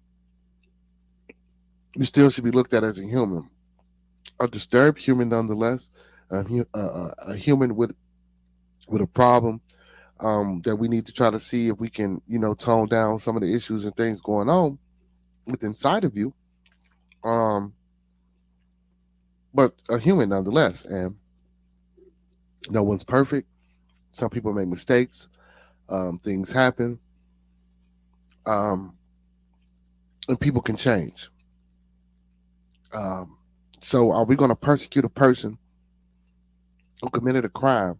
you still should be looked at as a human, a disturbed human nonetheless, a human with a problem that we need to try to see if we can, tone down some of the issues and things going on with inside of you. Um, but a human nonetheless, and no one's perfect. Some people make mistakes. Things happen, um, and people can change. Um, so, are we going to persecute a person who committed a crime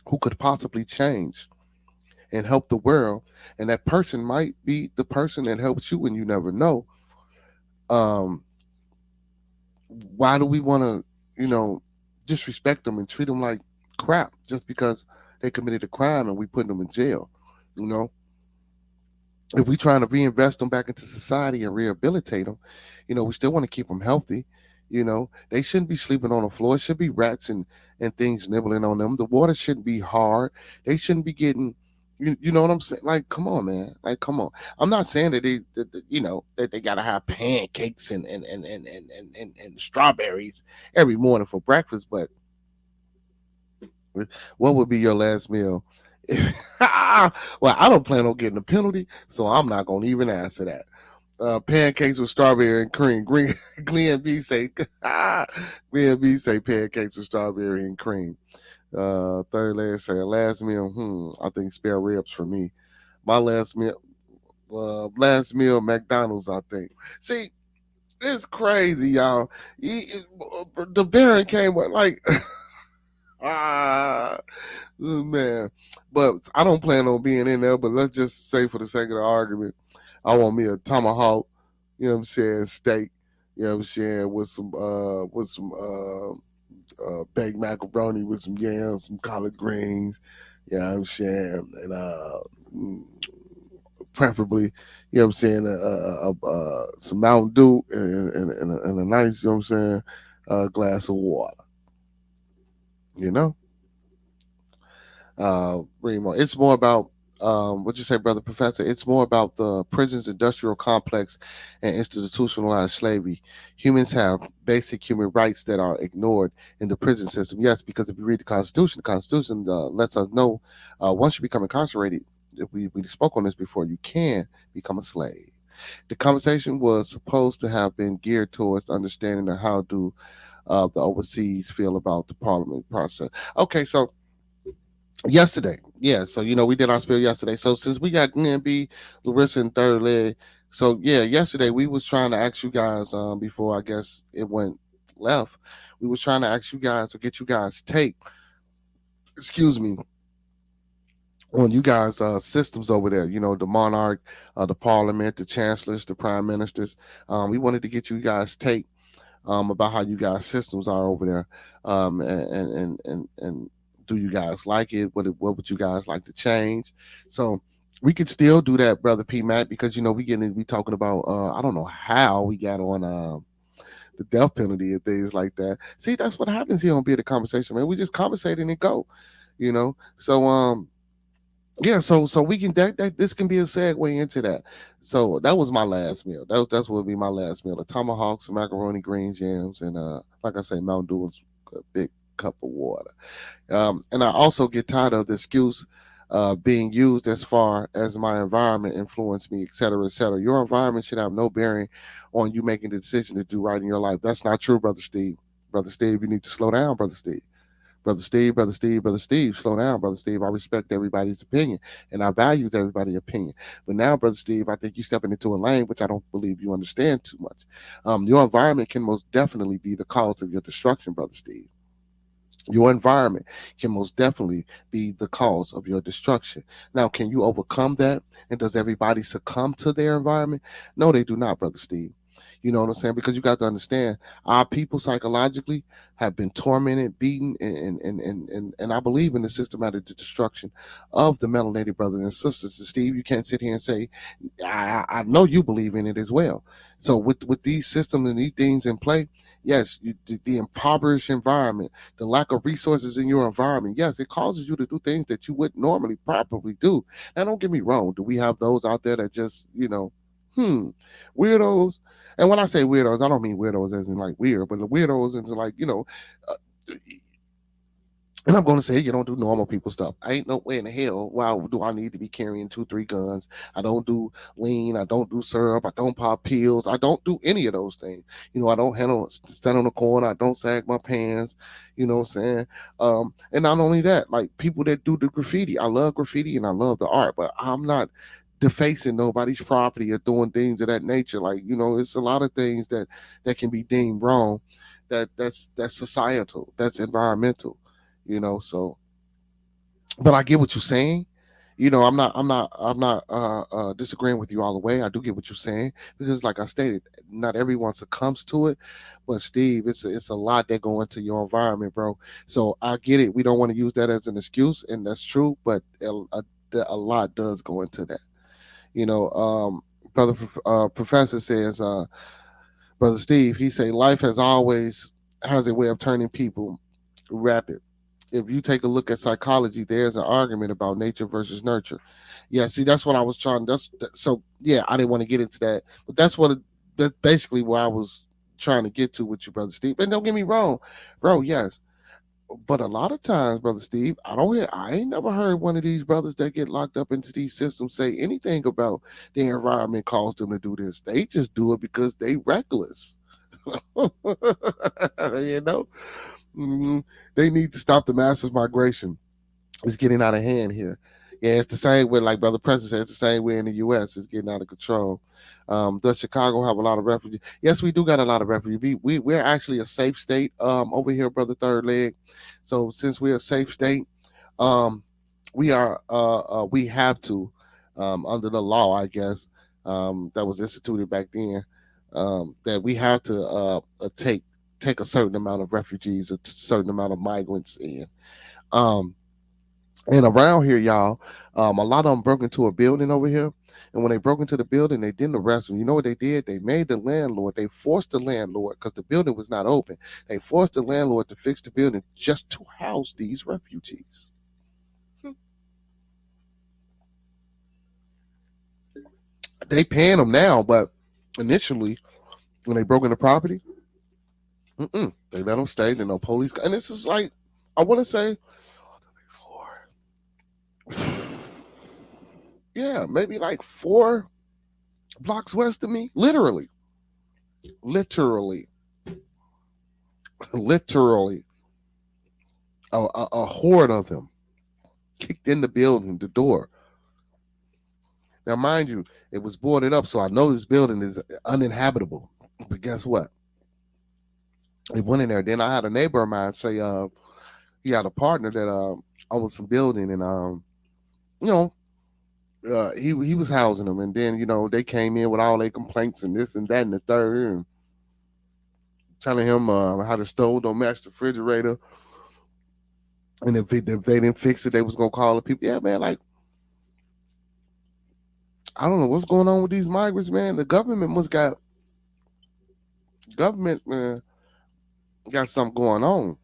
who could possibly change and help the world? And that person might be the person that helps you, and you never know. Um, why do we want to, disrespect them and treat them like crap just because they committed a crime and we put them in jail? You know, if we trying to reinvest them back into society and rehabilitate them, we still want to keep them healthy. They shouldn't be sleeping on the floor. It should be rats and things nibbling on them. The water shouldn't be hard. They shouldn't be getting. You know what I'm saying? Like, come on, man. Like, come on. I'm not saying that they gotta have pancakes and strawberries every morning for breakfast, but what would be your last meal? Well, I don't plan on getting a penalty, so I'm not gonna even answer that. Pancakes with strawberry and cream. Green Glenn B say Glenn B say pancakes with strawberry and cream. Third last say last meal. I think spare ribs for me. My last meal McDonald's. I think. See, it's crazy, y'all. The Baron came with like ah man, but I don't plan on being in there. But let's just say for the sake of the argument, I want me a tomahawk, steak, with some baked macaroni with some yams, some collard greens, and mm, preferably, some Mountain Dew and a nice, glass of water, you know. Remo. It's more about what you say, brother professor. It's more about the prison's industrial complex and institutionalized slavery. Humans have basic human rights that are ignored in the prison system. Yes, because if you read the Constitution lets us know once you become incarcerated, if we spoke on this before, you can become a slave. The conversation was supposed to have been geared towards understanding of how do the overseas feel about the parliament process. Okay, so yesterday. Yeah, so we did our spill yesterday. So since we got NB, Larissa, and third leg, so yeah, yesterday we was trying to ask you guys before I guess it went left. We was trying to ask you guys to get you guys take, excuse me, on you guys systems over there, the monarch, the parliament, the chancellors, the prime ministers. We wanted to get you guys take about how you guys systems are over there, and do you guys like it? What would you guys like to change? So we could still do that, brother P Mac, because we talking about I don't know how we got on the death penalty and things like that. See, that's what happens here on Be the Conversation, man. We just conversate and go, So yeah, so we can that this can be a segue into that. So that was my last meal. That's what would be my last meal: the tomahawks, macaroni, greens, yams, and like I say, Mountain Dew, and a big cup of water. And I also get tired of the excuse being used as far as my environment influenced me, et cetera, et cetera. Your environment should have no bearing on you making the decision to do right in your life. That's not true, brother Steve. Brother Steve, you need to slow down, brother Steve. Brother Steve, brother Steve, brother Steve, slow down, brother Steve. I respect everybody's opinion and I value everybody's opinion. But now, brother Steve, I think you're stepping into a lane which I don't believe you understand too much. Your environment can most definitely be the cause of your destruction, brother Steve. Your environment can most definitely be the cause of your destruction. Now, can you overcome that? And does everybody succumb to their environment? No, they do not, brother Steve. You know what I'm saying? Because you got to understand, our people psychologically have been tormented, beaten, and I believe in the systematic destruction of the melanated brothers and sisters. And Steve, you can't sit here and say, I know you believe in it as well. So with these systems and these things in play, yes, the impoverished environment, the lack of resources in your environment, yes, it causes you to do things that you would normally probably do. Now, don't get me wrong. Do we have those out there that just, weirdos? And when I say weirdos, I don't mean weirdos as in like weird, but the weirdos as in like, uh, and I'm going to say you don't do normal people stuff. I ain't no way in the hell. Why do I need to be carrying 2, 3 guns? I don't do lean. I don't do syrup. I don't pop pills. I don't do any of those things. I don't stand on the corner. I don't sag my pants. You know what I'm saying? And not only that, like people that do the graffiti. I love graffiti and I love the art, but I'm not defacing nobody's property or doing things of that nature. Like it's a lot of things that can be deemed wrong. That's societal. That's environmental. So but I get what you're saying. I'm not disagreeing with you all the way. I do get what you're saying because, like I stated, not everyone succumbs to it. But Steve, it's a lot that go into your environment, bro. So I get it. We don't want to use that as an excuse, and that's true. But a lot does go into that. You know, brother professor says, brother Steve, he say life has a way of turning people rapid. If you take a look at psychology, there's an argument about nature versus nurture. Yeah, see, that's what I was trying. So. Yeah, I didn't want to get into that, but that's basically where I was trying to get to with you, brother Steve. And don't get me wrong, bro. Yes, but a lot of times, brother Steve, I ain't never heard one of these brothers that get locked up into these systems say anything about their environment caused them to do this. They just do it because they reckless. you know, Mhm. They need to stop the massive migration. It's getting out of hand here. Yeah, it's the same way, like Brother President said, it's the same way in the U.S. It's getting out of control. Does Chicago have a lot of refugees? Yes, we do got a lot of refugees. We're actually a safe state over here, Brother Third Leg. So since we're a safe state, um, we have to, under the law, I guess, that was instituted back then, that we have to take a certain amount of refugees, a certain amount of migrants in. Um, and around here, y'all, a lot of them broke into a building over here. And when they broke into the building, they didn't arrest them. You know what they did? They made the landlord, they forced the landlord, because the building was not open. They forced the landlord to fix the building just to house these refugees. They paying them now, but initially, when they broke into property, they let them stay. Then no police. And this is like, I want to say, four, yeah, maybe like 4 blocks west of me. Literally, literally, a horde of them. kicked in the building, the door. Now, mind you, it was boarded up, so I know this building is uninhabitable. But guess what? They went in there. Then I had a neighbor of mine say, he had a partner that owned some building, and you know, he was housing them, and then they came in with all their complaints and this and that and the third, and telling him how the stove don't match the refrigerator, and if they didn't fix it, they was gonna call the people. Yeah, man, like I don't know what's going on with these migrants, man. The government man got something going on.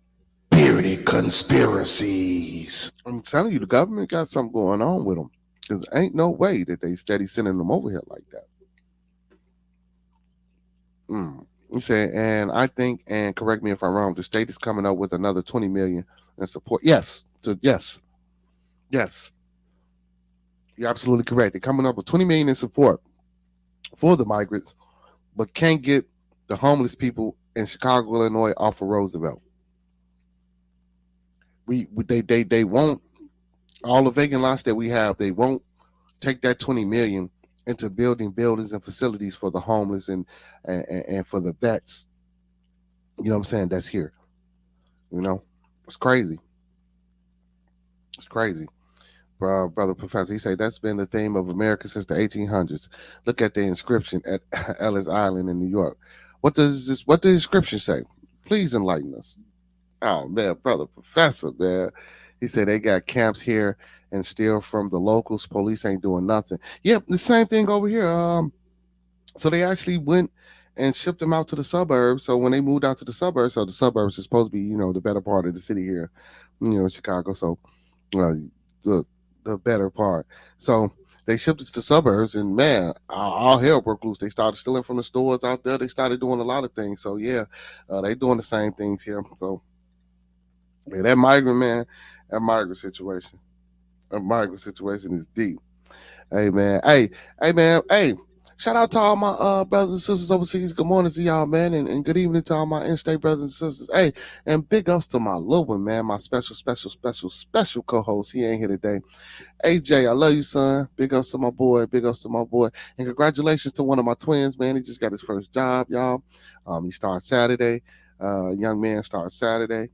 Bearded conspiracies. I'm telling you, the government got something going on with them. Because ain't no way that they steady sending them over here like that. He said, and I think, and correct me if I'm wrong, the state is coming up with another 20 million in support. Yes, yes, you're absolutely correct. They're coming up with 20 million in support for the migrants, but can't get the homeless people in Chicago, Illinois, off of Roosevelt. They won't, all the vacant lots that we have. They won't take that 20 million into building buildings and facilities for the homeless and for the vets. You know what I'm saying? That's here. It's crazy. It's crazy. Brother Professor, he said that's been the theme of America since the 1800s. Look at the inscription at Ellis Island in New York. What does the inscription say? Please enlighten us. Oh man, brother Professor, man. He said they got camps here and steal from the locals. Police ain't doing nothing. Yep, the same thing over here. So they actually went and shipped them out to the suburbs. So when they moved out to the suburbs, so the suburbs is supposed to be, the better part of the city here, Chicago. So uh, the the better part. So they shipped it to the suburbs, and man, all hell broke loose. They started stealing from the stores out there. They started doing a lot of things. So yeah, they doing the same things here. So yeah, that migrant situation is deep. Hey man, hey man, hey. Shout out to all my brothers and sisters overseas. Good morning to y'all, man, and good evening to all my in-state brothers and sisters. Hey, and big ups to my little one, man, my special co-host. He ain't here today. AJ, I love you, son. Big ups to my boy. Big ups to my boy. And congratulations to one of my twins, man. He just got his first job, y'all. He starts Saturday. Young man starts Saturday.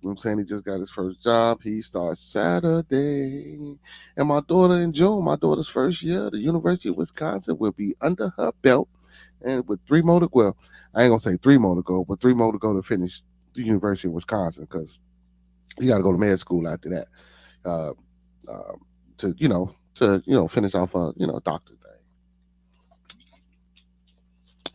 You know what I'm saying? He just got his first job. He starts Saturday. And my daughter in June, my daughter's first year at the University of Wisconsin, will be under her belt. And with 3 more to go, well, I ain't going to say 3 more to go, but 3 more to go to finish the University of Wisconsin, because you got to go to med school after that. Uh, to finish off a doctor thing.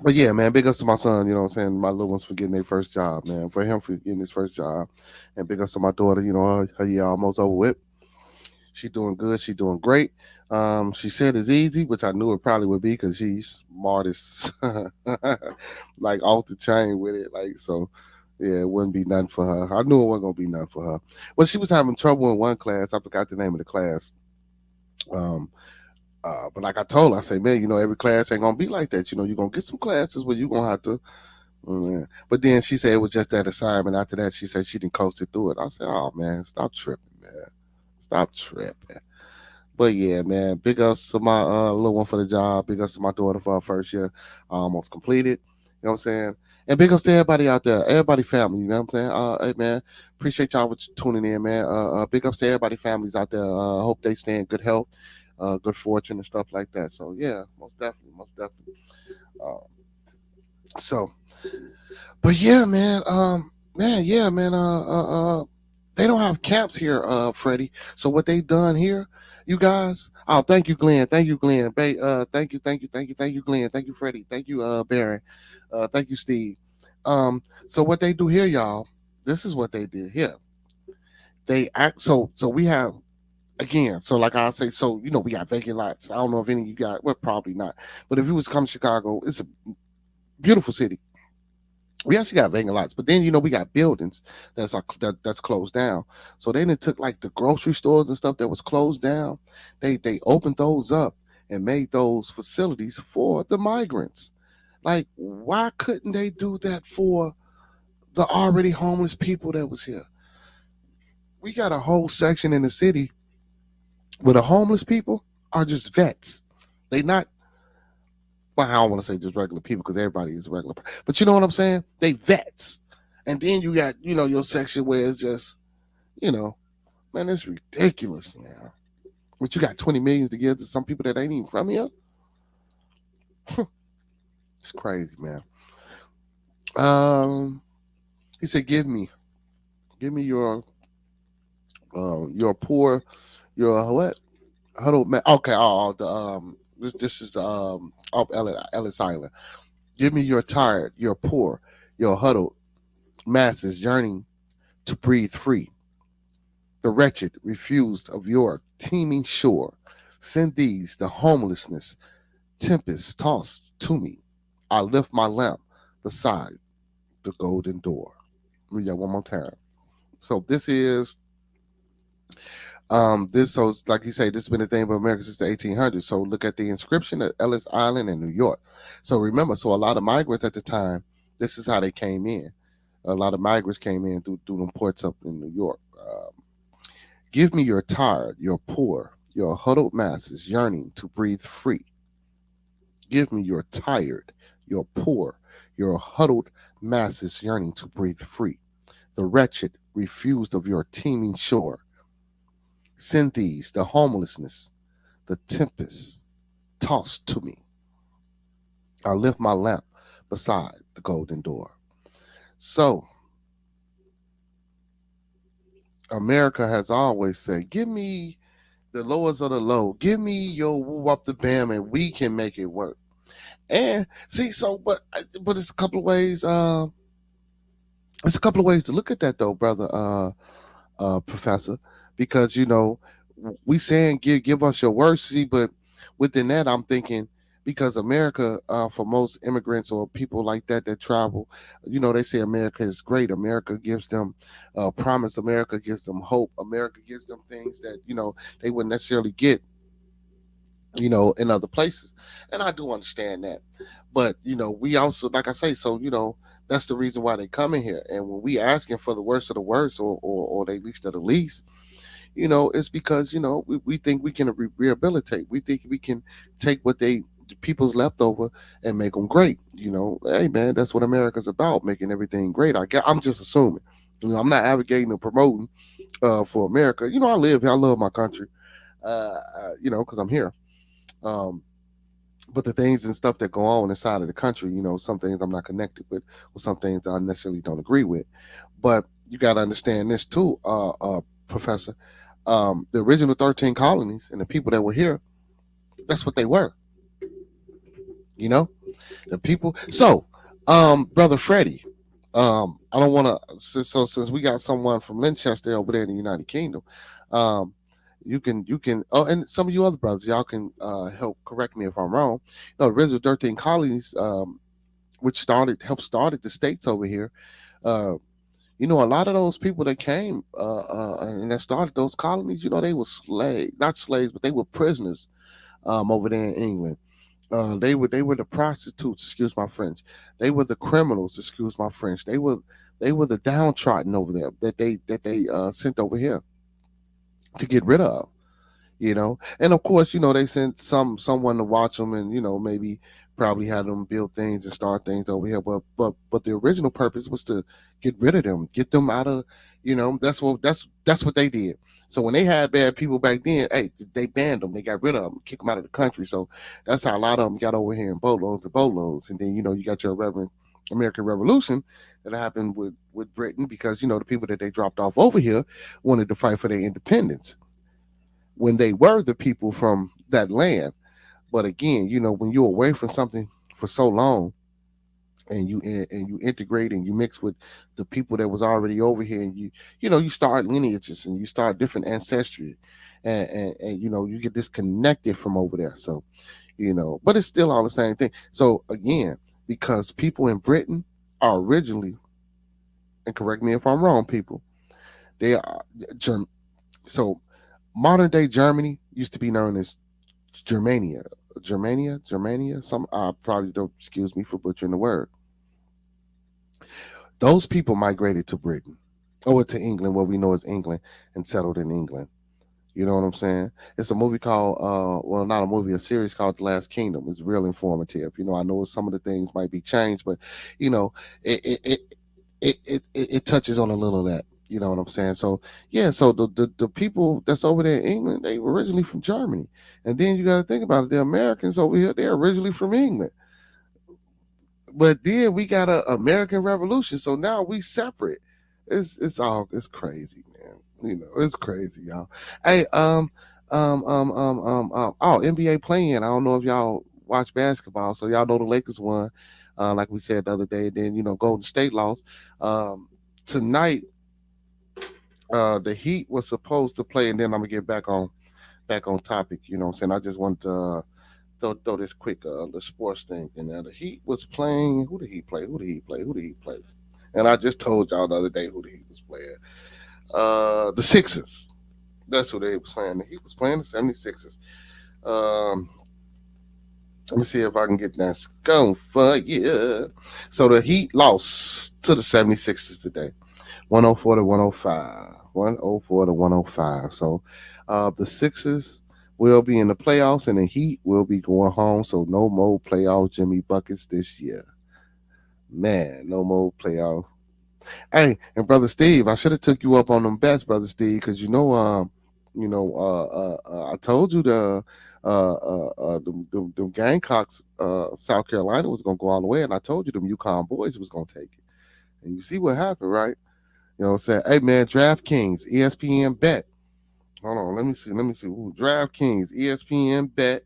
But yeah, man, big ups to my son. You know what I'm saying? My little ones for getting their first job, man. For him for getting his first job, and big ups to my daughter. Her year almost over with. She doing good. She doing great. She said it's easy, which I knew it probably would be because she's smart as like off the chain with it. Like so, yeah, it wouldn't be nothing for her. I knew it wasn't gonna be nothing for her. But she was having trouble in one class. I forgot the name of the class. Um, but like I told her, I say, man, every class ain't gonna be like that. You're gonna get some classes where you're gonna have to. But then she said it was just that assignment. After that, she said she didn't coast it through it. I said, oh man, stop tripping, man. Stop tripping. But yeah, man, big ups to my little one for the job. Big ups to my daughter for her first year, almost completed. You know what I'm saying? And big ups to everybody out there, everybody family. You know what I'm saying? Hey man, appreciate y'all for tuning in, man. Big ups to everybody families out there. Hope they stay in good health, good fortune and stuff like that. So yeah, most definitely, most definitely. Uh, so, but yeah, man, yeah, man. They don't have camps here, Freddie. So what they done here, you guys? Oh, thank you, Glenn. Thank you, Glenn. Thank you, Glenn. Thank you, Freddie. Thank you, Barry. Thank you, Steve. So what they do here, y'all? This is what they did here. They act so we have again. So like I say, so we got vacant lots. I don't know if any of you got. Well, probably not. But if you was to come to Chicago, it's a beautiful city. We actually got vacant lots, but then we got buildings that's closed down. So then it took like the grocery stores and stuff that was closed down. They opened those up and made those facilities for the migrants. Like, why couldn't they do that for the already homeless people that was here? We got a whole section in the city Where the homeless people are just vets. They not, well, I don't want to say just regular people because everybody is regular, but you know what I'm saying? They vets. And then you got, your section where it's just, you know, man, it's ridiculous now. But you got 20 million to give to some people that ain't even from here. It's crazy, man. He said, give me your poor, your what? Huddled man. Okay, this is the up Ellis Island. Give me your tired, your poor, your huddled masses yearning to breathe free. The wretched refused of your teeming shore. Send these the homelessness tempest tossed to me. I lift my lamp beside the golden door. Read that one more time. So this is so like you say, this has been a thing about America since the 1800s. So look at the inscription at Ellis Island in New York. So remember, so a lot of migrants at the time, this is how they came in. A lot of migrants came in through them ports up in New York. Give me your tired, your poor, your huddled masses yearning to breathe free. Give me your tired, your poor, your huddled masses yearning to breathe free. The wretched refused of your teeming shore. Send these, the homelessness, the tempest tossed to me. I lift my lamp beside the golden door. So, America has always said, give me the lowest of the low. Give me your woo up the bam and we can make it work. And see, so but it's a couple of ways, it's a couple of ways to look at that though, brother professor, because we saying give us your worst, see, but within that I'm thinking because America, for most immigrants or people like that travel, they say America is great. America gives them promise. America gives them hope. America gives them things that they wouldn't necessarily get in other places, and I do understand that. But we also, like I say, so that's the reason why they come in here. And when we asking for the worst of the worst, or the least of the least, it's because we think we can rehabilitate. We think we can take what the people's leftover and make them great. Hey man, that's what America's about, making everything great. I'm just assuming. I'm not advocating or promoting for America. I live here. I love my country. Because I'm here. Um, but the things and stuff that go on inside of the country, some things I'm not connected with, or some things that I necessarily don't agree with. But you got to understand this too, Professor. The original 13 colonies and the people that were here, that's what they were. The people. So, Brother Freddie, I don't want to. So since we got someone from Manchester over there in the United Kingdom, um, you can. Oh, and some of you other brothers, y'all can help correct me if I'm wrong. The original 13 colonies, which helped started the states over here. Uh, a lot of those people that came and that started those colonies, they were not slaves, but they were prisoners over there in England. They were the prostitutes, excuse my French. They were the criminals, excuse my French. They were the downtrodden over there that they sent over here to get rid of. And of course, they sent someone to watch them, and maybe probably had them build things and start things over here. But the original purpose was to get rid of them, get them out of. That's what they did. So when they had bad people back then, hey, they banned them, they got rid of them, kicked them out of the country. So that's how a lot of them got over here in boatloads and boatloads. And then you got your American Revolution that happened with Britain, because the people that they dropped off over here wanted to fight for their independence when they were the people from that land. But again, when you're away from something for so long, and you integrate and you mix with the people that was already over here, and you start lineages and you start different ancestry, and you get disconnected from over there. So but it's still all the same thing. So again, because people in Britain are originally, and correct me if I'm wrong, people, they are so modern day Germany used to be known as Germania. Germania. Some I probably don't, excuse me for butchering the word. Those people migrated to Britain, or to England, what we know as England, and settled in England. You know what I'm saying? It's a movie called, well, not a movie, a series called The Last Kingdom. It's real informative. I know some of the things might be changed, but you know, it it it it touches on a little of that. You know what I'm saying? So yeah, so the people that's over there in England, they were originally from Germany, and then you got to think about it. The Americans over here, they're originally from England, but then we got a American Revolution, so now we separate. It's crazy, man. It's crazy, y'all. Hey, oh, NBA playing. I don't know if y'all watch basketball, so y'all know the Lakers won, like we said the other day. Then Golden State lost. Tonight, the Heat was supposed to play, and then I'm gonna get back on topic. You know what I'm saying? I just want to. Throw this quick the sports thing in there. The Heat was playing. Who did he play? Who did he play? Who did he play? And I just told y'all the other day who the Heat was playing. The Sixers. That's who they was playing. The Heat was playing the 76ers. Um, Let me see if I can get that going for you. So the Heat lost to the 76ers today. 104 to 105. 104 to 105. So the Sixers will be in the playoffs and the Heat will be going home. So no more playoff Jimmy buckets this year. Man, no more playoff. Hey, and brother Steve, I should have took you up on them bets, brother Steve, because I told you the Gamecocks, South Carolina was gonna go all the way, and I told you them UConn boys was gonna take it, and you see what happened, right? You know what I'm saying? Hey man, DraftKings, ESPN bet. Hold on, let me see. Ooh, DraftKings, ESPN bet.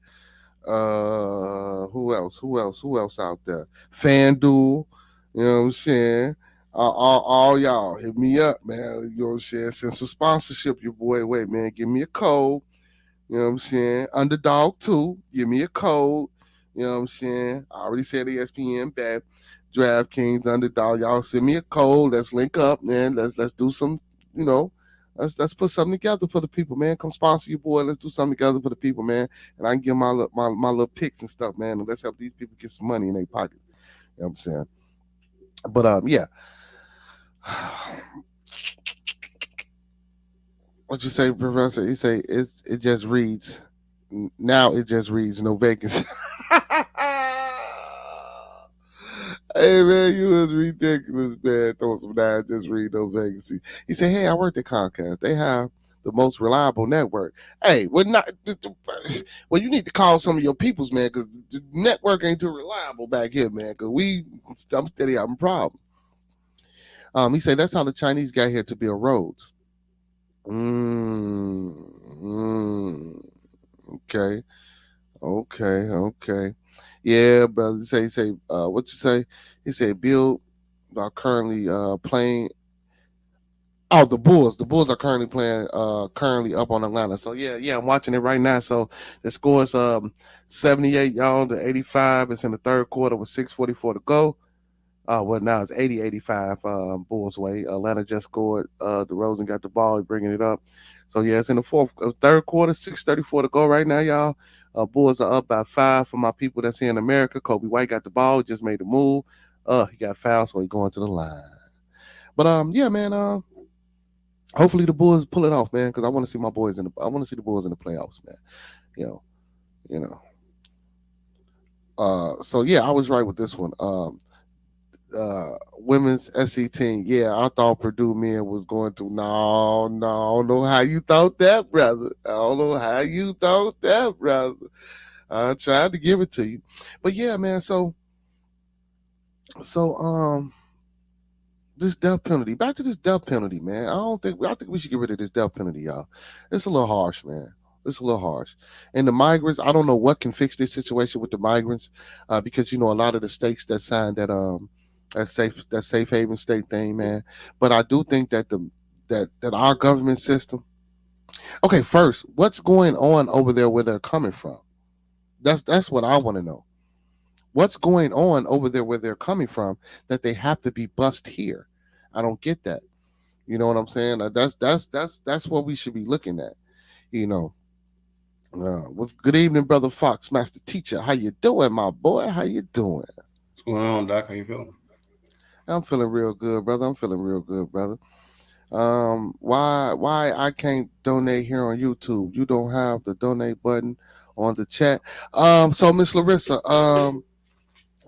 Who else? Who else out there? FanDuel. You know what I'm saying? All y'all hit me up, man. You know what I'm saying? Send some sponsorship your boy. Wait, man, give me a code. You know what I'm saying? Underdog 2, give me a code. You know what I'm saying? I already said ESPN bet. DraftKings Underdog. Y'all send me a code. Let's link up, man. Let's do some, you know, let's put something together for the people, man. Come sponsor your boy. Let's do something together for the people, man. And I can give my little picks and stuff, man. And let's help these people get some money in their pocket. You know what I'm saying? But yeah. What you say, Professor? You say it just reads now. It just reads no vacancy. Hey man, you was ridiculous, man. Throw some nine, just read no vacancy. He said, "Hey, I worked at Comcast. They have the most reliable network. Hey, we're not. Well, you need to call some of your peoples, man, because the network ain't too reliable back here, man. Because I'm steady having problems." He said that's how the Chinese got here to build roads. Mm, mm, okay, okay. Yeah, brother. He say, what you say? He said, Bill are currently playing. Oh, the Bulls. The Bulls are currently playing. Currently up on Atlanta. So yeah. I'm watching it right now. So the score is 78 y'all to 85. It's in the third quarter with 6:44 to go. Well, now it's 80-85 Bulls way. Atlanta just scored. DeRozan got the ball, bringing it up. So yeah, it's in the third quarter, 6:34 to go right now, y'all. Bulls are up by 5 for my people that's here in America. Kobe White got the ball, just made the move. He got fouled, so he going to the line. But yeah, man. Hopefully the Bulls pull it off, man, because I want to see my boys I want to see the Bulls in the playoffs, man. You know, you know. So yeah, I was right with this one. Women's SC team. Yeah, I thought Purdue men was going to. No, I don't know how you thought that, brother. I don't know how you thought that, brother. I tried to give it to you, but yeah, man. So this death penalty. Back to this death penalty, man. I think we should get rid of this death penalty, y'all. It's a little harsh, man. It's a little harsh. And the migrants, I don't know what can fix this situation with the migrants, because a lot of the states that signed that safe haven state thing, man. But I do think that that our government system. Okay, first, what's going on over there where they're coming from? That's what I want to know. What's going on over there where they're coming from that they have to be bussed here? I don't get that. You know what I'm saying? That's what we should be looking at. You know. What's good evening, brother Fox, master teacher? How you doing, my boy? How you doing? What's going on, Doc? How you feeling? I'm feeling real good, brother. I'm feeling real good, brother. Why I can't donate here on YouTube? You don't have the donate button on the chat. So Miss Larissa,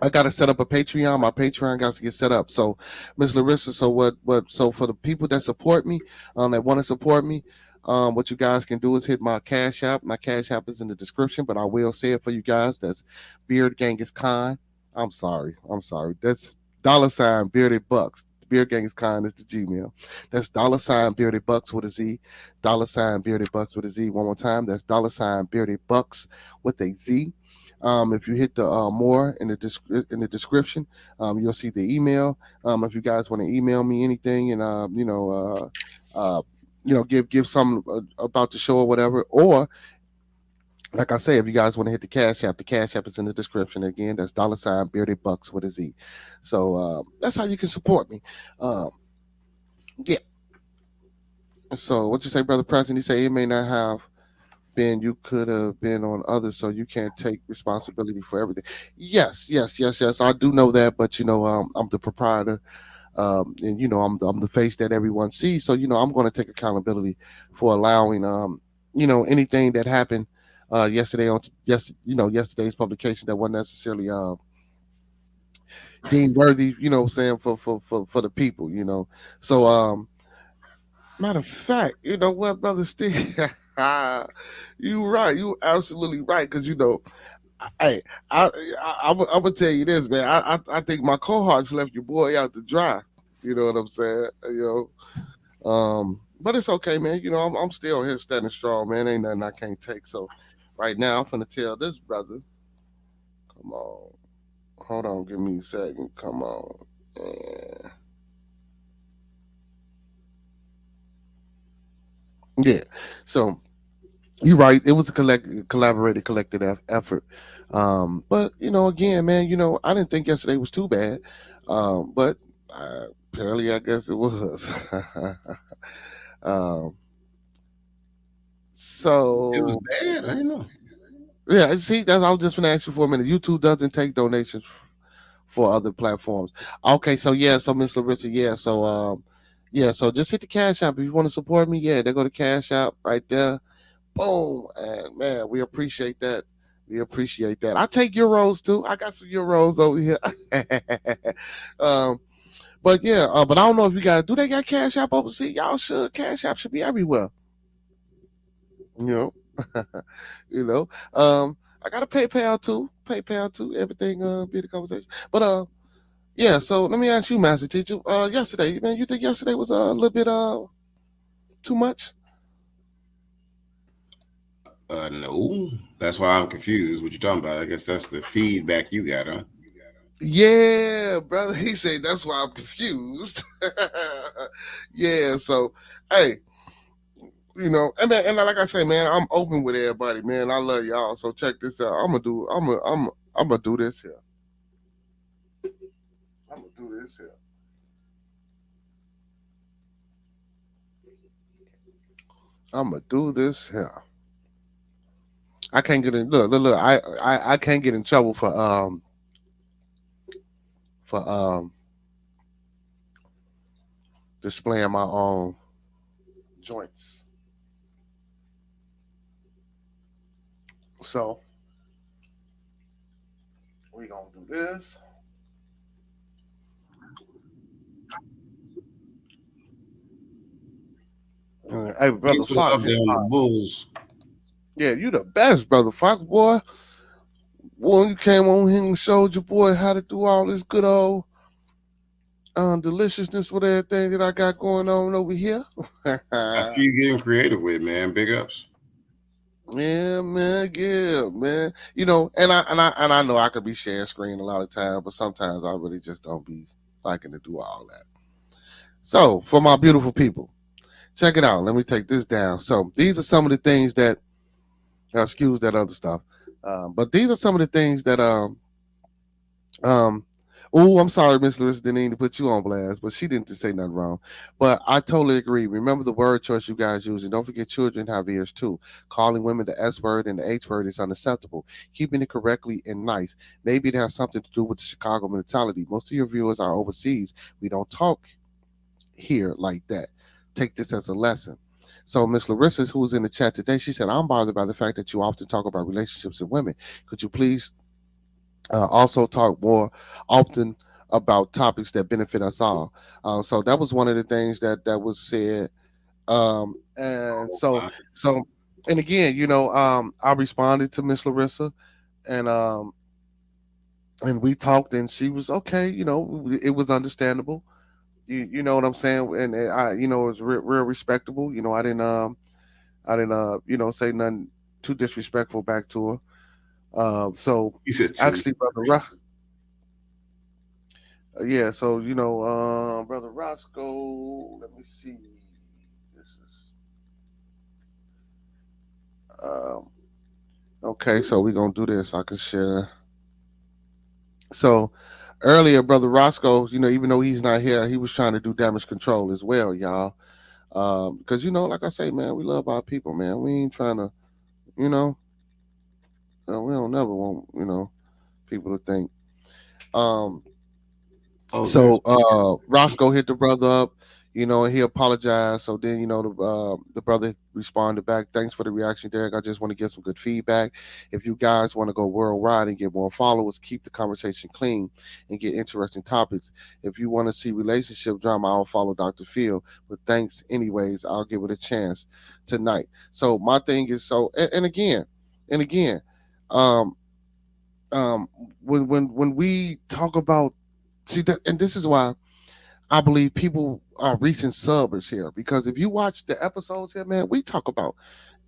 I got to set up a Patreon. My Patreon got to get set up. So, Miss Larissa, so so for the people that support me, that want to support me, what you guys can do is hit my Cash App. My Cash App is in the description, but I will say it for you guys. That's Beard Gang is Con. I'm sorry. I'm sorry. That's $ Bearded Bucks. Beard Gang is Con is the Gmail. That's $ Bearded Bucks with a Z. $Bearded Bucks with a Z. One more time. That's $Bearded Bucks with a Z. If you hit the more in in the description, you'll see the email. If you guys want to email me anything and give some about the show or whatever, or like I say, if you guys want to hit the Cash App is in the description. Again, that's $Bearded Bucks with a Z. So that's how you can support me. Um, yeah. So what you say, brother President? He say it may not have been, you could have been on others, so you can't take responsibility for everything. Yes. I do know that, but I'm the proprietor, and I'm the face that everyone sees. So I'm going to take accountability for allowing anything that happened yesterday on yesterday's publication that wasn't necessarily deemed worthy. What I'm saying, for the people. So matter of fact, you know what, brother Steve. You right. You absolutely right. Because hey, I'm gonna tell you this, man. I think my cohorts left your boy out to dry. You know what I'm saying? But it's okay, man. I'm still here standing strong, man. Ain't nothing I can't take. So, right now, I'm gonna tell this brother. Come on, hold on, give me a second. Come on. Yeah. So you're right. It was a collaborated, collective effort. But again, man, I didn't think yesterday was too bad. But apparently, I guess it was. um, It was so bad. I didn't know. yeah, see, that's I was just gonna ask you for a minute. YouTube doesn't take donations for other platforms. Okay, so yeah, so Miss Larissa, yeah, so yeah, so just hit the Cash App if you want to support me. Yeah, they go to Cash App right there. Boom, and man, we appreciate that. We appreciate that. I take euros too. I got some euros over here. um, but yeah, but I don't know if you guys do. They got Cash App overseas. Y'all should. Cash App should be everywhere. You know, you know. I got a PayPal too. PayPal too. Everything be the conversation. But yeah. So let me ask you, Master Teacher. Yesterday, man, you think yesterday was a little bit too much? No. That's why I'm confused. What you talking about? I guess that's the feedback you got, huh? Yeah, brother. He said that's why I'm confused. Yeah. So, hey, and like I say, man, I'm open with everybody, man. I love y'all. So check this out. I'm gonna do this here. I'm gonna do this here. I'm gonna do this here. I can't get in. Look. I can't get in trouble for displaying my own joints. So we gonna do this. Hey, brother People Fox. up there on the Bulls. Yeah, you the best, brother Fox, boy. Boy, you came on here and showed your boy how to do all this good old deliciousness with everything that I got going on over here. I see you getting creative with, man. Big ups. Yeah, man, yeah, man. And I know I could be sharing screen a lot of times, but sometimes I really just don't be liking to do all that. So, for my beautiful people, check it out. Let me take this down. So, these are some of the things that excuse that other stuff. But these are some of the things that Um, oh, I'm sorry, Miss Lewis didn't mean to put you on blast, but she didn't say nothing wrong. But I totally agree. Remember the word choice you guys use, and don't forget children have ears too. Calling women the S word and the H word is unacceptable. Keeping it correctly and nice. Maybe it has something to do with the Chicago mentality. Most of your viewers are overseas. We don't talk here like that. take this as a lesson. So Miss Larissa, who was in the chat today, she said, I'm bothered by the fact that you often talk about relationships and women. Could you please also talk more often about topics that benefit us all? So that was one of the things that was said. And so, Wow. so, and again, I responded to Miss Larissa, and and we talked, and she was okay. It was understandable. You know what I'm saying? And I, it was real respectable. I didn't, say nothing too disrespectful back to her. So He said two. actually, yeah. So brother Roscoe, let me see. This is um, okay. So we're gonna do this. I can share. So earlier, brother Roscoe, even though he's not here, he was trying to do damage control as well, y'all. Because like I say, man, we love our people, man. We ain't trying to, you know, we don't never want, people to think. Um, Oh, there. so Roscoe hit the brother up, and he apologized. So then, the brother responded back, thanks for the reaction, Derek. I just want to get some good feedback. If you guys want to go worldwide and get more followers, keep the conversation clean and get interesting topics. If you want to see relationship drama, I'll follow Dr. Phil. But thanks anyways. I'll give it a chance tonight. So my thing is and again, um, um, when we talk about see that, and this is why I believe people are reaching subbers here, because if you watch the episodes here, man, we talk about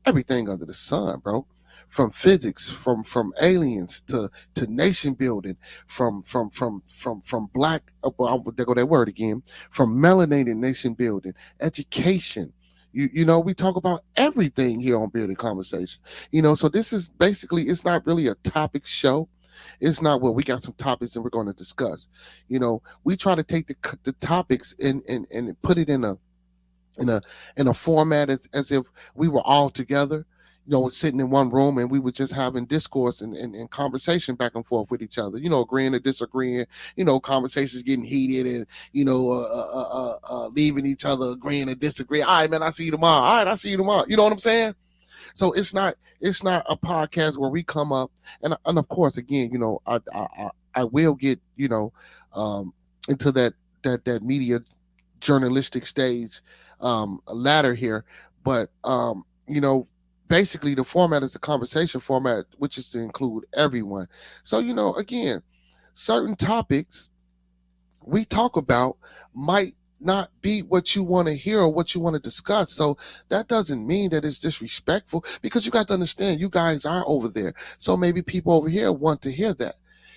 everything under the sun, bro. From physics, from aliens to nation building, from black. There go that word again. From melanated nation building, education. We talk about everything here on Building Conversation. So this is basically, it's not really a topic show. It's not, well, we got some topics and we're going to discuss. We try to take the topics and put it in a in a format as if we were all together, sitting in one room, and we were just having discourse and conversation back and forth with each other, agreeing or disagreeing, conversations getting heated, and leaving each other agreeing or disagreeing. All right, man, I see you tomorrow. All right, I see you tomorrow. You know what I'm saying? So it's not a podcast where we come up, and of course, again, I will get into that media journalistic stage ladder here, but basically the format is a conversation format, which is to include everyone. So again, certain topics we talk about might not be what you want to hear or what you want to discuss. So that doesn't mean that it's disrespectful, because you got to understand, you guys are over there. So maybe people over here want to hear that.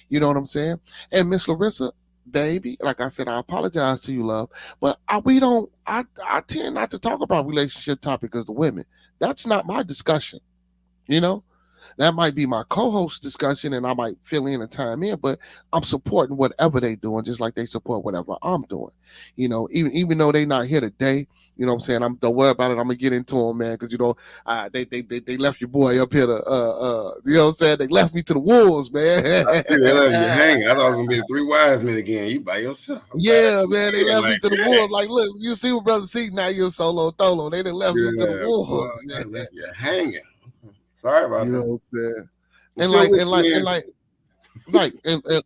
You know what I'm saying? And Miss Larissa, baby, like I said, I apologize to you, love, but I tend not to talk about relationship topics of the women. That's not my discussion, you know? That might be my co-host discussion, and I might fill in and time in, but I'm supporting whatever they doing, just like they support whatever I'm doing. Even though they not here today, you know what I'm saying? Don't worry about it. I'm gonna get into them, man, because they left your boy up here to you know what I'm saying? They left me to the wolves, man. I see they left you hanging. I thought it was gonna be the three wise men again. You by yourself. I'm glad Yeah, you man, they did left me like to the that. wolves. Like, look, you see what brother see, now you're solo tholo. They done left me to the Yeah, boy, wolves, man. they left you hanging. Sorry about You know that. what I'm saying? I'm And still like with and you, like and man. like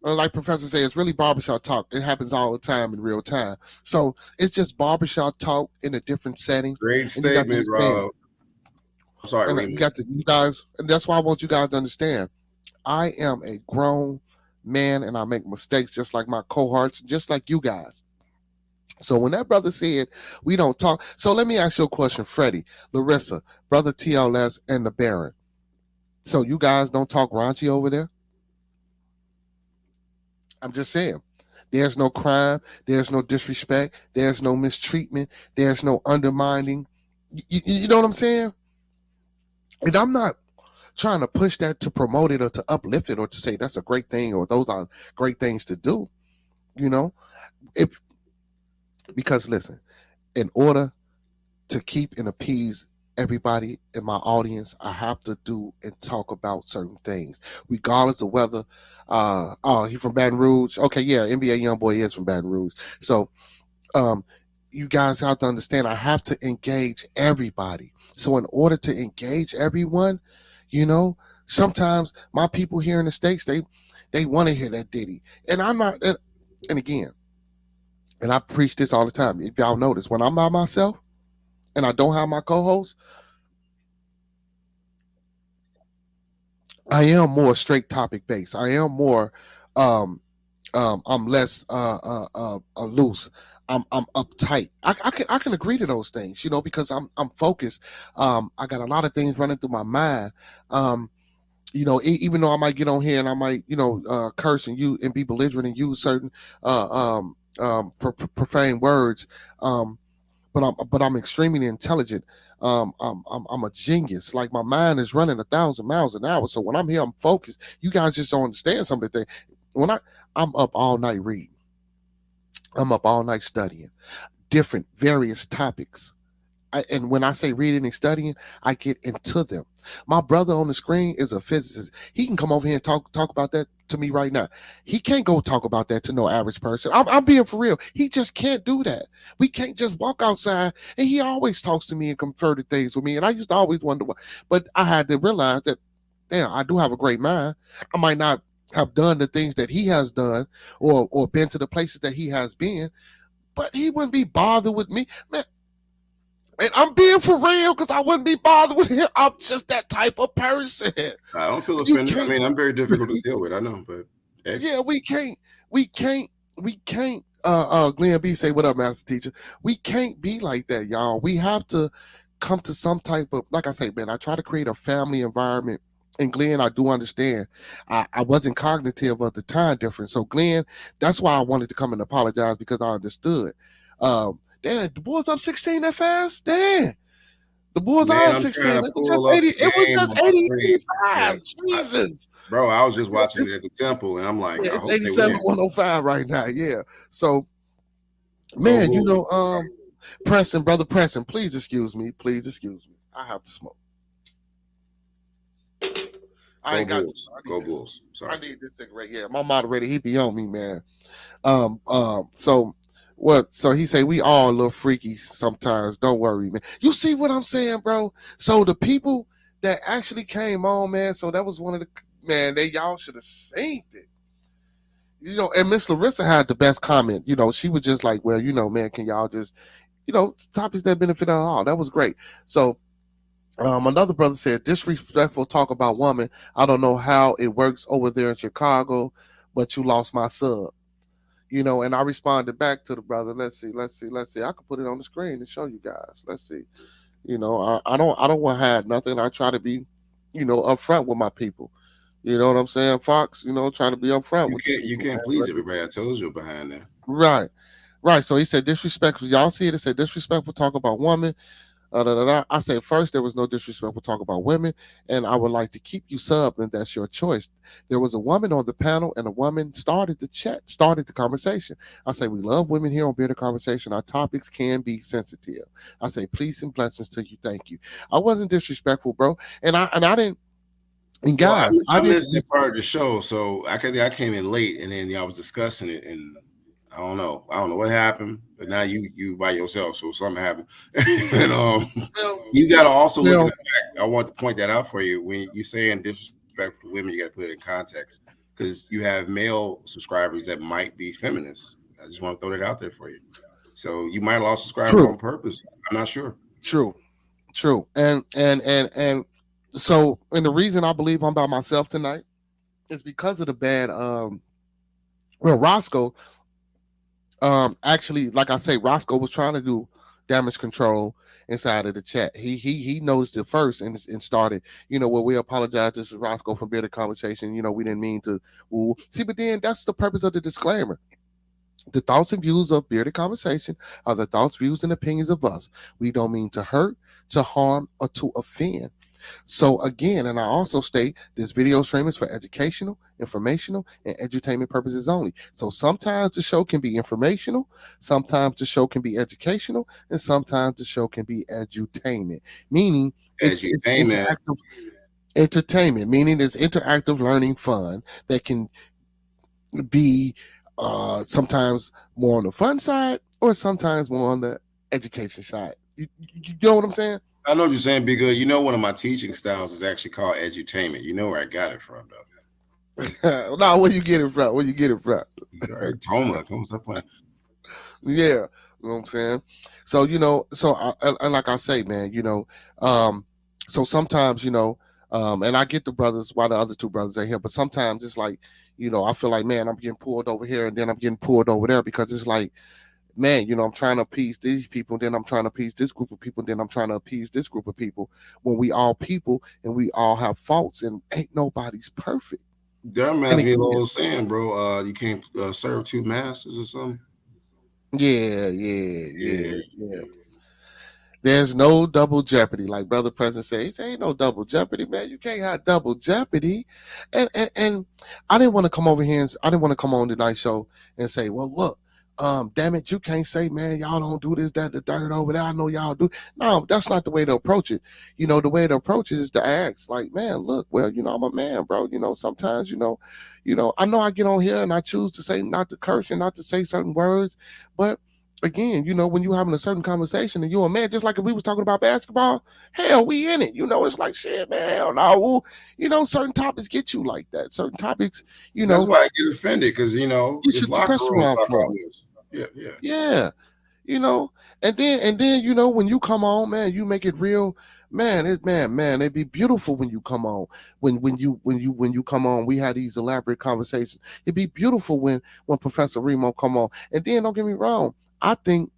like Professor said, it's really barbershop talk. It happens all the time in real time. So it's just barbershop talk in a different setting. Great And you got to statement, understand. Rob. I'm sorry, And Raymond. you guys, and that's why I want you guys to understand. I am a grown man, and I make mistakes just like my cohorts, just like you guys. So when that brother said we don't talk, so let me ask you a question, Freddie, Larissa, brother TLS, and the Baron. So you guys don't talk raunchy over there? I'm just saying. There's no crime. There's no disrespect. There's no mistreatment. There's no undermining. You know what I'm saying? And I'm not trying to push that to promote it or to uplift it or to say that's a great thing or those are great things to do. You know, if because listen, in order to keep and appease everybody in my audience, I have to do and talk about certain things, regardless of whether he from Baton Rouge. Okay, yeah, NBA young boy is from Baton Rouge. So um you guys have to understand, I have to engage everybody. So in order to engage everyone, you know, sometimes my people here in the States, they want to hear that Diddy. And I'm not, and again, and I preach this all the time. If y'all notice, when I'm by myself and I don't have my co-host, I am more straight topic based. I am more um I'm less loose. I'm uptight. I can agree to those things, because I'm focused. I got a lot of things running through my mind. Um, even though I might get on here and I might, curse and you and be belligerent and use certain profane words. But I'm extremely intelligent. I'm a genius. Like my mind is running 1,000 miles an hour. So when I'm here, I'm focused. You guys just don't understand some of the things. When I'm up all night reading, I'm up all night studying different various topics. And when I say reading and studying, I get into them. My brother on the screen is a physicist. He can come over here and talk about that to me right now. He can't go talk about that to no average person. I'm being for real. He just can't do that. We can't just walk outside. And he always talks to me and converted things with me. And I used to always wonder why. But I had to realize that, damn, I do have a great mind. I might not have done the things that he has done or been to the places that he has been, but he wouldn't be bothered with me. Man, and I'm being for real because I wouldn't be bothered with him. I'm just that type of person. I don't feel You offended. I can't, mean, I'm very difficult to deal with. I know, but hey, yeah, we can't, Glenn B say, what up, master teacher? We can't be like that, y'all. We have to come to some type of, like I say, man, I try to create a family environment. And Glenn, I do understand. I wasn't cognitive of the time difference. So Glenn, that's why I wanted to come and apologize because I understood. Damn, the boys up 16 that fast? Damn. The Bulls man, are up I'm 16. trying It to was just pull up 80. the It was game just on my screen. Yeah, 85. Jesus. bro, I was just Yeah, watching it at the temple, and I'm like, yeah, I it's hope they 87 win. 105 right now. Yeah. So, Go man, Bulls. Preston, brother Preston, please excuse me. Please excuse me. I have to smoke. I Go ain't got Bulls. I need Go this. Bulls. I Sorry. need this cigarette. Yeah, my moderator, he be on me, man. So what? So he say we all a little freaky sometimes. Don't worry, man. You see what I'm saying, bro? So the people that actually came on, man. So that was one of the man. Y'all should have seen it. And Miss Larissa had the best comment. She was just like, well, man, can y'all just, topics that benefit us all. That was great. So another brother said, disrespectful talk about woman. I don't know how it works over there in Chicago, but you lost my sub. And I responded back to the brother. Let's see. I could put it on the screen and show you guys. Let's see. I don't want to hide nothing. I try to be, upfront with my people. You know what I'm saying, Fox? Trying to be upfront with the You people, can't please man. everybody. I told you behind there. Right. Right. So he said disrespectful. Y'all see it? It said disrespectful talk about women. I said first there was no disrespectful talk about women, and I would like to keep you subbed, and that's your choice. There was a woman on the panel, and a woman started the conversation. I say we love women here on Bearded Conversation. Our topics can be sensitive. I say peace and blessings to you. Thank you. I wasn't disrespectful, bro, and I didn't. And Well, guys, I I missed didn't. that part of the show, so I came in late, and then y'all was discussing it, and I don't know what happened, but now you by yourself, so something happened, and you got to also look at the fact. I want to point that out for you when you saying disrespectful to women, you got to put it in context because you have male subscribers that might be feminists. I just want to throw that out there for you. So you might have lost subscribers on purpose. I'm not sure. True, and so, and the reason I believe I'm by myself tonight is because of the bad. Roscoe, actually, like I say, Roscoe was trying to do damage control inside of the chat. He noticed it first and started. Well, we apologize. This is Roscoe from Bearded Conversation. We didn't mean to. Ooh. See, but then that's the purpose of the disclaimer. The thoughts and views of Bearded Conversation are the thoughts, views, and opinions of us. We don't mean to hurt, to harm, or to offend. So again, and I also state this video stream is for educational, informational, and edutainment purposes only. So sometimes the show can be informational, sometimes the show can be educational, and sometimes the show can be edutainment, meaning it's interactive entertainment, meaning it's interactive learning fun that can be sometimes more on the fun side or sometimes more on the education side. You know what I'm saying? I know what you're saying, Be Good. You know, one of my teaching styles is actually called edutainment. You know where I got it from, though. No, where you get it from? Where you get it from? You already told me. Come stop playing. Yeah, you know what I'm saying. So and like I say, man, so sometimes and I get the brothers why the other two brothers ain't here, but sometimes it's like I feel like, man, I'm getting pulled over here and then I'm getting pulled over there because it's like, man, I'm trying to appease these people, then I'm trying to appease this group of people, then I'm trying to appease this group of people. When we all people and we all have faults and ain't nobody's perfect. That reminds me of what I was saying, bro. You can't serve two masters or something. Yeah. There's no double jeopardy, like Brother President says. Ain't no double jeopardy, man. You can't have double jeopardy. And I didn't want to come over here and I didn't want to come on tonight's show and say, well, look, damn it, you can't say, man, y'all don't do this, that, the third over there. I know y'all do. No, that's not the way to approach it. The way to approach it is to ask, like, man, look, well, I'm a man, bro. Sometimes, I know I get on here and I choose to say not to curse and not to say certain words, but again, when you're having a certain conversation and you're a man, just like if we was talking about basketball, hell, we in it. It's like, shit, man, hell no. Certain topics get you like that. Certain topics, That's why I get offended because you it's should locker touch room around talk for. almost. Yeah. And then when you come on, man, you make it real, man. It'd be beautiful when you come on. When you come on, we had these elaborate conversations. It'd be beautiful when Professor Remo come on. And then don't get me wrong, I think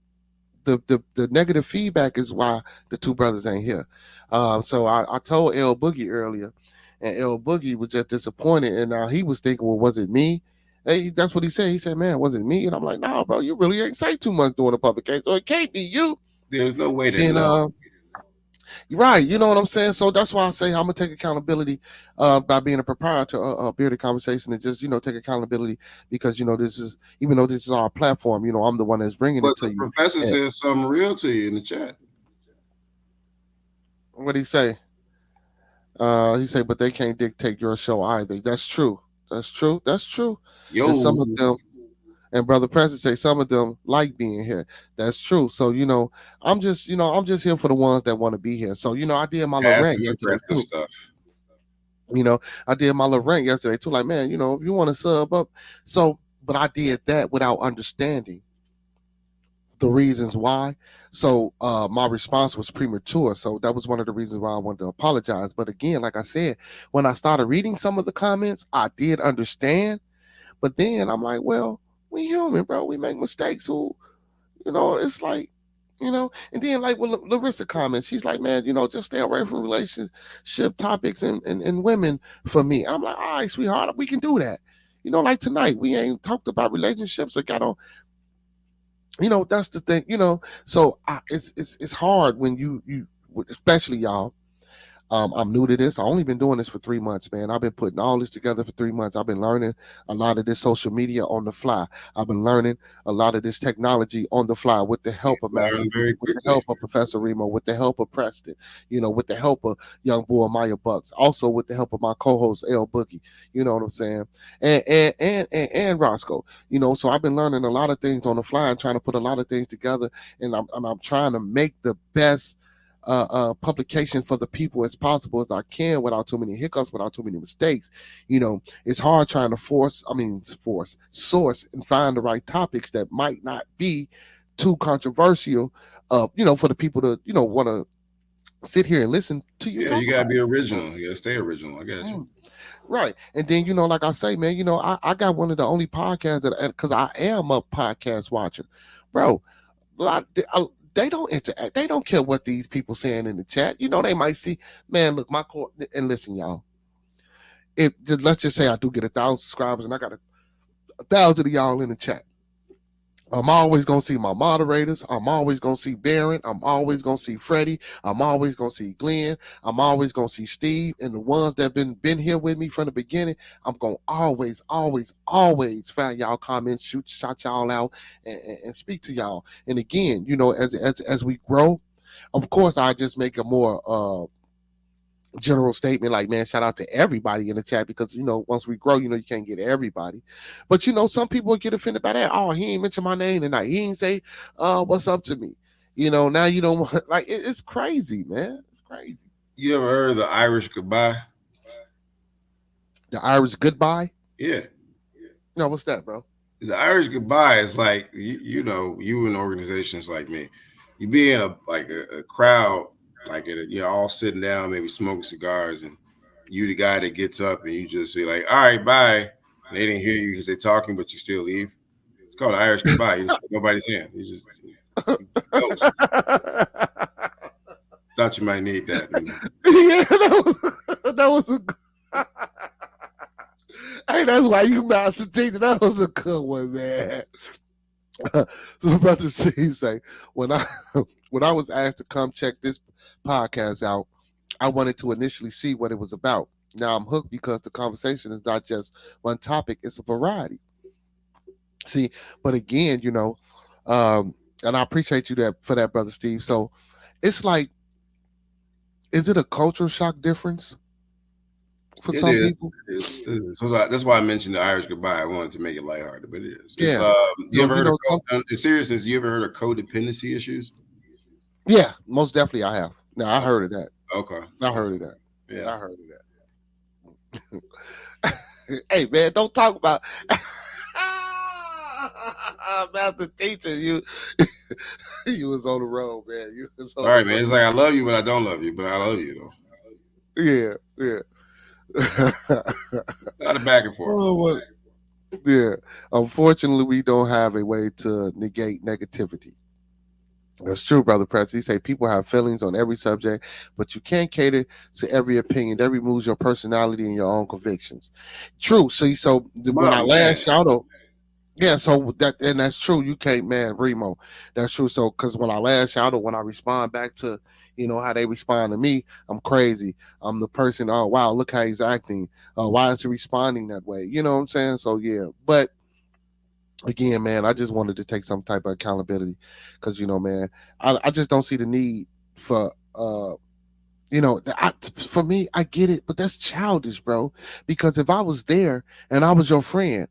the negative feedback is why the two brothers ain't here. So I told L Boogie earlier, and L Boogie was just disappointed, and now he was thinking, well, was it me? Hey, that's what he said. He said, man, was it me? And I'm like, nah, bro, you really ain't say too much during the publication, so it can't be you. There's no way to And know. right, you know what I'm saying? So that's why I say I'm gonna take accountability by being a proprietor of Bearded Conversation, and just take accountability because this is, even though this is our platform, I'm the one that's bringing But it to the you. professor says something real to you in the chat. What did he say? He said, but they can't dictate your show either. That's true. That's true. Yo, And some of them, and Brother President say some of them like being here. That's true. So I'm just here for the ones that want to be here. So I did my little rant passive yesterday aggressive too. stuff. I did my little rant yesterday too. Like, man, if you want to sub up, but I did that without understanding the reasons why. So my response was premature. So that was one of the reasons why I wanted to apologize. But again, like I said, when I started reading some of the comments, I did understand. But then I'm like, well, we human, bro. We make mistakes. So, it's like, and then like with Larissa comments, she's like, man, just stay away from relationship topics and women for me. And I'm like, all right, sweetheart, we can do that. Like tonight, we ain't talked about relationships or got on. That's the thing. So it's hard when you especially y'all. I'm new to this. I only been doing this for 3 months, man. I've been putting all this together for 3 months. I've been learning a lot of this social media on the fly. I've been learning a lot of this technology on the fly with the help of Master, very with the help of Professor Remo, with the help of Preston, with the help of young boy Maya Bucks, also with the help of my co-host L Boogie. You know what I'm saying? And Roscoe. So I've been learning a lot of things on the fly and trying to put a lot of things together, and I'm trying to make the best publication for the people as possible as I can without too many hiccups, without too many mistakes. It's hard trying to source and find the right topics that might not be too controversial, for the people to, want to sit here and listen to you. Yeah, you gotta be original. You gotta stay original. I got you. Right. And then, like I say, man, I got one of the only podcasts that, because I am a podcast watcher, bro. They don't interact. They don't care what these people saying in the chat. They might see, man, look, my core, and listen, y'all. Let's just say I do get 1,000 subscribers and I got 1,000 of y'all in the chat. I'm always gonna see my moderators. I'm always gonna see Baron. I'm always gonna see Freddie. I'm always gonna see Glenn. I'm always gonna see Steve. And the ones that been here with me from the beginning, I'm gonna always find y'all comments, shout y'all out, and speak to y'all. And again, as we grow, of course, I just make a more general statement like, man, shout out to everybody in the chat because, once we grow, you can't get everybody. But, some people get offended by that. Oh, he ain't mention my name tonight. He ain't say, what's up to me. Now you don't want, like, it's crazy, man. It's crazy. You ever heard of the Irish goodbye? The Irish goodbye? Yeah. No, what's that, bro? The Irish goodbye is like, you in organizations like me, you be in a crowd, like you're all sitting down, maybe smoking cigars, and you the guy that gets up and you just be like, all right, bye. And they didn't hear you because they're talking, but you still leave. It's called Irish goodbye. You just nobody's in. You just ghost. Thought you might need that. Yeah, that was a hey, that's why you master teacher. That was a good one, man. So brother C say, when I was asked to come check this podcast out, I wanted to initially see what it was about. Now I'm hooked because the conversation is not just one topic, it's a variety. See, but again, and I appreciate you for that, brother Steve. So it's like, is it a cultural shock difference for some people? It is. So that's why I mentioned the Irish goodbye. I wanted to make it lighthearted, but it is. Yeah. You ever heard of in seriousness? You ever heard of codependency issues? Yeah, most definitely I have. Now I heard of that. Okay. I heard of that. Yeah, I heard of that. Hey man, don't talk about Master Teacher. You was on the road, man. You was on all right, man. It's like I love you, but I don't love you, but I love you though. Yeah. Not a back and forth. Oh, well, yeah. Unfortunately, we don't have a way to negate negativity. That's true, Brother Press. He say people have feelings on every subject, but you can't cater to every opinion. That removes your personality and your own convictions. True. See, so when I last shout out, yeah, so that's true. You can't, man, Remo. That's true. So because when I last shout out, when I respond back to, how they respond to me, I'm crazy. I'm the person. Oh wow, look how he's acting. Why is he responding that way? You know what I'm saying? So yeah, but again, man, I just wanted to take some type of accountability because, man, I just don't see the need for, for me, I get it, but that's childish, bro. Because if I was there and I was your friend,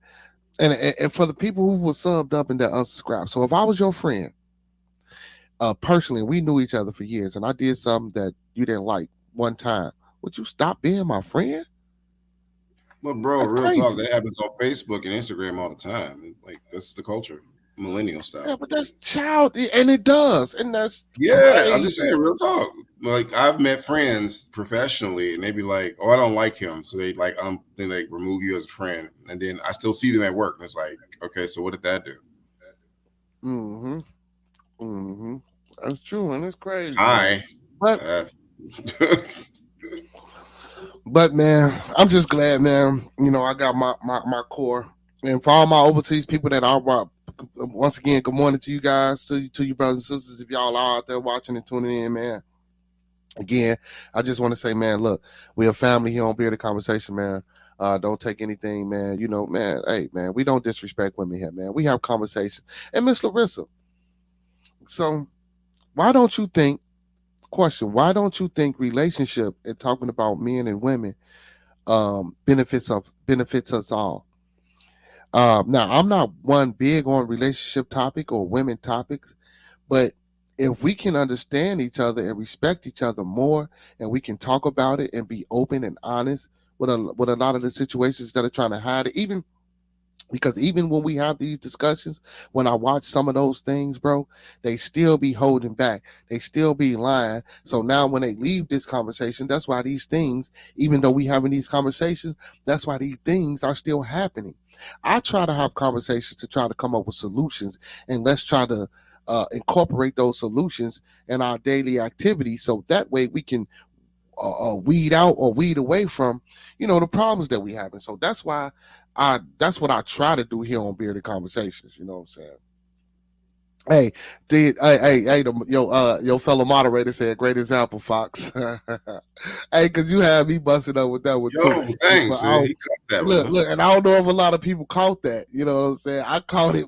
and for the people who were subbed up and that unsubscribed, so if I was your friend, personally, we knew each other for years, and I did something that you didn't like one time, would you stop being my friend? Well, bro, that's real crazy. Talk, that happens on Facebook and Instagram all the time. Like, that's the culture, millennial style. Yeah, but that's childish, and it does, and that's crazy. I'm just saying, real talk. Like, I've met friends professionally, and they be like, "Oh, I don't like him," so they then they remove you as a friend, and then I still see them at work, and it's like, okay, so what did that do? That's true, and it's crazy. But man, I'm just glad, man. I got my core, and for all my overseas people that are, once again, good morning to you guys, to you brothers and sisters. If y'all are out there watching and tuning in, man. Again, I just want to say, man, look, we're a family here on Bearded Conversation, man. Don't take anything, man. Man, hey, man, we don't disrespect women here, man. We have conversations. And Miss Larissa, so why don't you think relationship and talking about men and women benefits us all? Now, I'm not one big on relationship topic or women topics, but if we can understand each other and respect each other more, and we can talk about it and be open and honest with a lot of the situations that are trying to hide it, because even when we have these discussions, when I watch some of those things, bro, they still be holding back. They still be lying. So now when they leave this conversation, that's why these things, even though we having these conversations, that's why these things are still happening. I try to have conversations to try to come up with solutions, and let's try to incorporate those solutions in our daily activities, so that way we can weed out or weed away from, the problems that we have. And so that's why that's what I try to do here on Bearded Conversations. You know what I'm saying? Your fellow moderator said, great example, Fox. Hey, because you had me busting up with that one too. Thanks. Look, and I don't know if a lot of people caught that. You know what I'm saying? I caught it.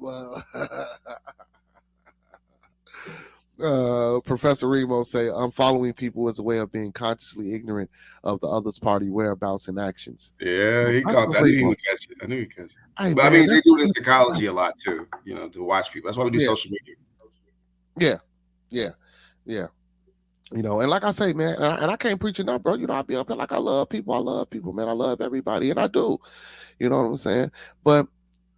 Professor Remo say, unfollowing people is a way of being consciously ignorant of the other's party whereabouts and actions. Yeah, he Professor caught. I knew he Remo. would catch it. I knew he'd catch it. Hey, But I man, mean, they that's do it in psychology a lot too. You know, to watch people. That's why we do Yeah. social media. yeah. You know, and like I say, man, and I can't preach enough, bro. You know, I be up here like I love people, man. I love everybody, and I do. You know what I'm saying? But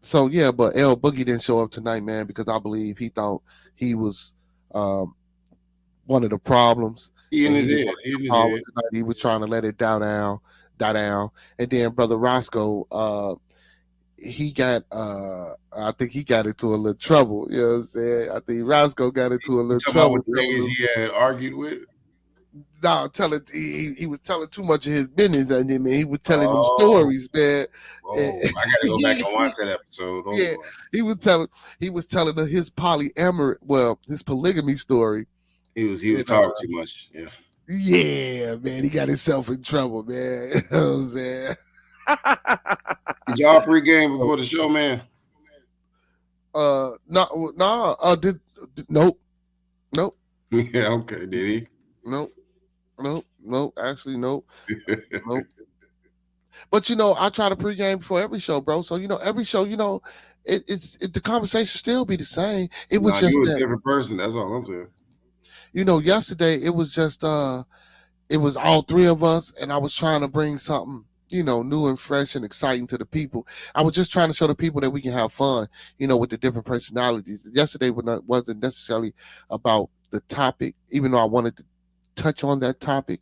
so yeah, but L Boogie didn't show up tonight, man, because I believe he thought he was one of the problems. He in And his he head. didn't He in his want head. tonight. He was trying to let it die down. And then Brother Roscoe, he got I think he got into a little trouble. You know what I'm saying? I think Roscoe got into a You little talking about trouble. with the niggas he had argued with? No, he was telling too much of his business. I mean, he was telling them Oh, stories, man. oh, I gotta go back and watch that episode. Oh, Yeah, boy. he was telling her his his polygamy story. He was talking too much. Yeah. Yeah, man, he got himself in trouble, man. You know what I'm saying? Did y'all pregame before the show, man? Nope. Yeah, okay. Did he? Nope. Actually, nope. But you know, I try to pregame before every show, bro. So you know, every show, you know, the conversation still be the same. It was just you was that, a different person. That's all I'm saying. you know, yesterday it was just it was all three of us, and I was trying to bring something, you know, new and fresh and exciting to the people. I was just trying to show the people that we can have fun, you know, with the different personalities. Yesterday wasn't necessarily about the topic, even though I wanted to touch on that topic.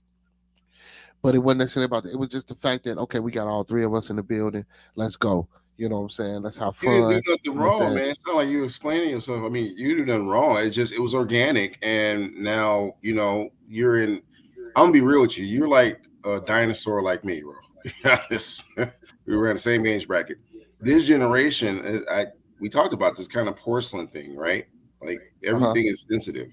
But it wasn't necessarily about it. It was just the fact that, okay, we got all three of us in the building. Let's go. You know what I'm saying? Let's have You didn't fun. do nothing wrong, man. It's not like you explaining yourself. I mean, you did nothing wrong. It was organic, and now you know you're in. I'm gonna be real with you. You're like a dinosaur, like me, bro. We were at the same age bracket. This generation, we talked about this kind of porcelain thing, right? Like everything is sensitive.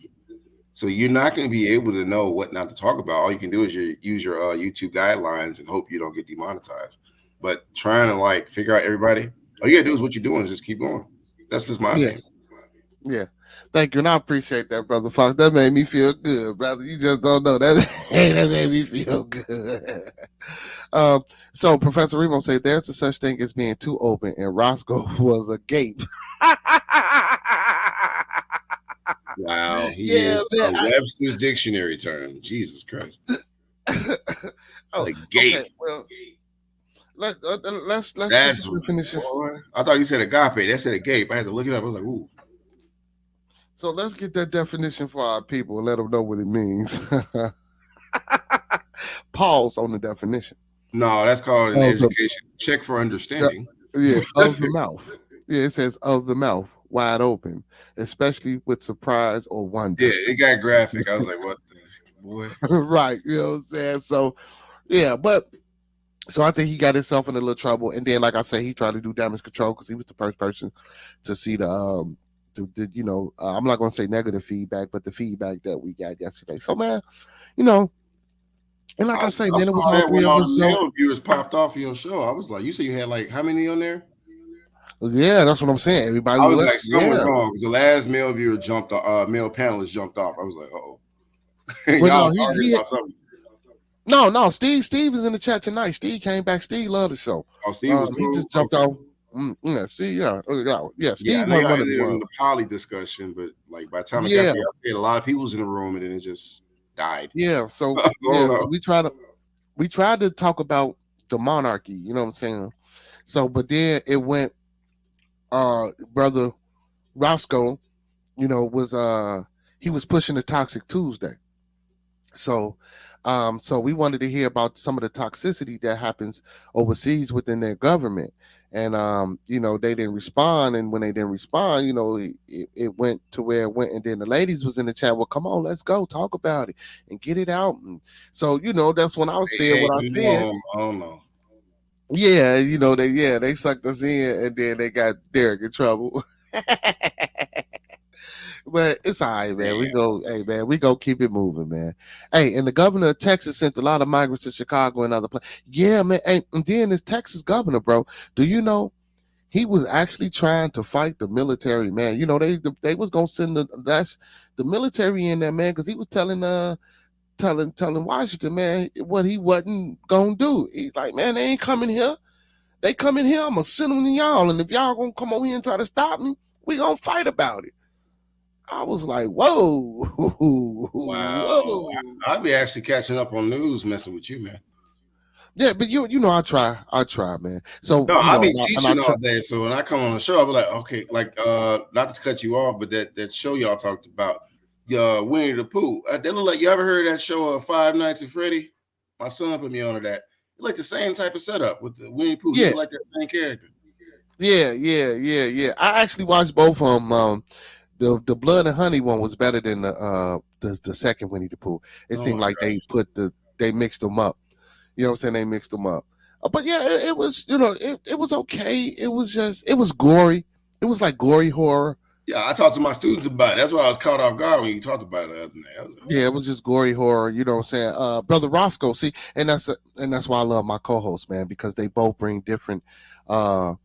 So you're not going to be able to know what not to talk about. All you can do is use your YouTube guidelines and hope you don't get demonetized. But trying to like figure out everybody, all you got to do is what you're doing is just keep going. That's just my opinion. Yeah. Thank you. And I appreciate that, Brother Fox. That made me feel good, brother. You just don't know. That made me feel good. So Professor Remo said there's a such thing as being too open, and Roscoe was a gape. Wow, he is a Webster's dictionary term. Jesus Christ. Like gape. Okay, well, let's That's get the definition. I thought he said agape. That said a gape. I had to look it up. I was like, ooh. So let's get that definition for our people and let them know what it means. Pause on the definition. No, that's called an education. Check for understanding. Yeah, of the mouth. Yeah, it says of the mouth, wide open, especially with surprise or wonder. Yeah, it got graphic. I was like, what the boy? Right, you know what I'm saying? So, yeah, so I think he got himself in a little trouble. And then, like I said, he tried to do damage control because he was the first person to see the you know, I'm not going to say negative feedback, but the feedback that we got yesterday. So, man, you know, and like I say, man, it was all three of us. Male viewers popped off your show. I was like, you said you had like how many on there? Yeah, that's what I'm saying. Everybody I was like, something wrong because the last male viewer jumped off, male panelist jumped off. I was like, oh. Y'all arguing about something. No, Steve is in the chat tonight. Steve came back. Steve loved the show. Oh, Steve was cool. He just jumped off. Yeah, Steve. Steve I won the poly discussion, but like by the time I got there, I said a lot of people was in the room, and then it just died. Yeah, so so we tried to talk about the monarchy. You know what I'm saying? So, but then it went. Brother Roscoe, you know, he was pushing the Toxic Tuesday. So we wanted to hear about some of the toxicity that happens overseas within their government. And you know, they didn't respond, and when they didn't respond, you know, it went to where it went. And then the ladies was in the chat, well, come on, let's go talk about it and get it out. And so, you know, that's when I was saying what I said. Oh no. Yeah, you know, they sucked us in, and then they got Derek in trouble. But it's all right, man. We go keep it moving, man. Hey, and the governor of Texas sent a lot of migrants to Chicago and other places. Yeah, man. And then this Texas governor, bro, do you know he was actually trying to fight the military, man. You know, they was gonna send the military in there, man, because he was telling Washington, man, what he wasn't gonna do. He's like, man, they ain't coming here. They come in here, I'm gonna send them to y'all, and if y'all gonna come over here and try to stop me, we gonna fight about it. I was like, whoa, Wow. whoa. I'd be actually catching up on news, messing with you, man. Yeah, but you know, I try, man. So no, I'll be teaching all day. So when I come on the show, I'll be like, okay, like not to cut you off, but that show y'all talked about, Winnie the Pooh. They look like, you ever heard of that show, Five Nights at Freddy? My son put me onto that. It's like the same type of setup with the Winnie the Pooh. Yeah, like that same character. Yeah. I actually watched both of them. The Blood and Honey one was better than the second Winnie the Pooh. It seemed like they mixed them up. You know what I'm saying? They mixed them up. But yeah, it was, you know, it was okay. It was gory. It was like gory horror. Yeah, I talked to my students about it. That's why I was caught off guard when you talked about it the other day. Yeah, it was just gory horror. You know what I'm saying? Brother Roscoe, see, and that's why I love my co-hosts, man, because they both bring different a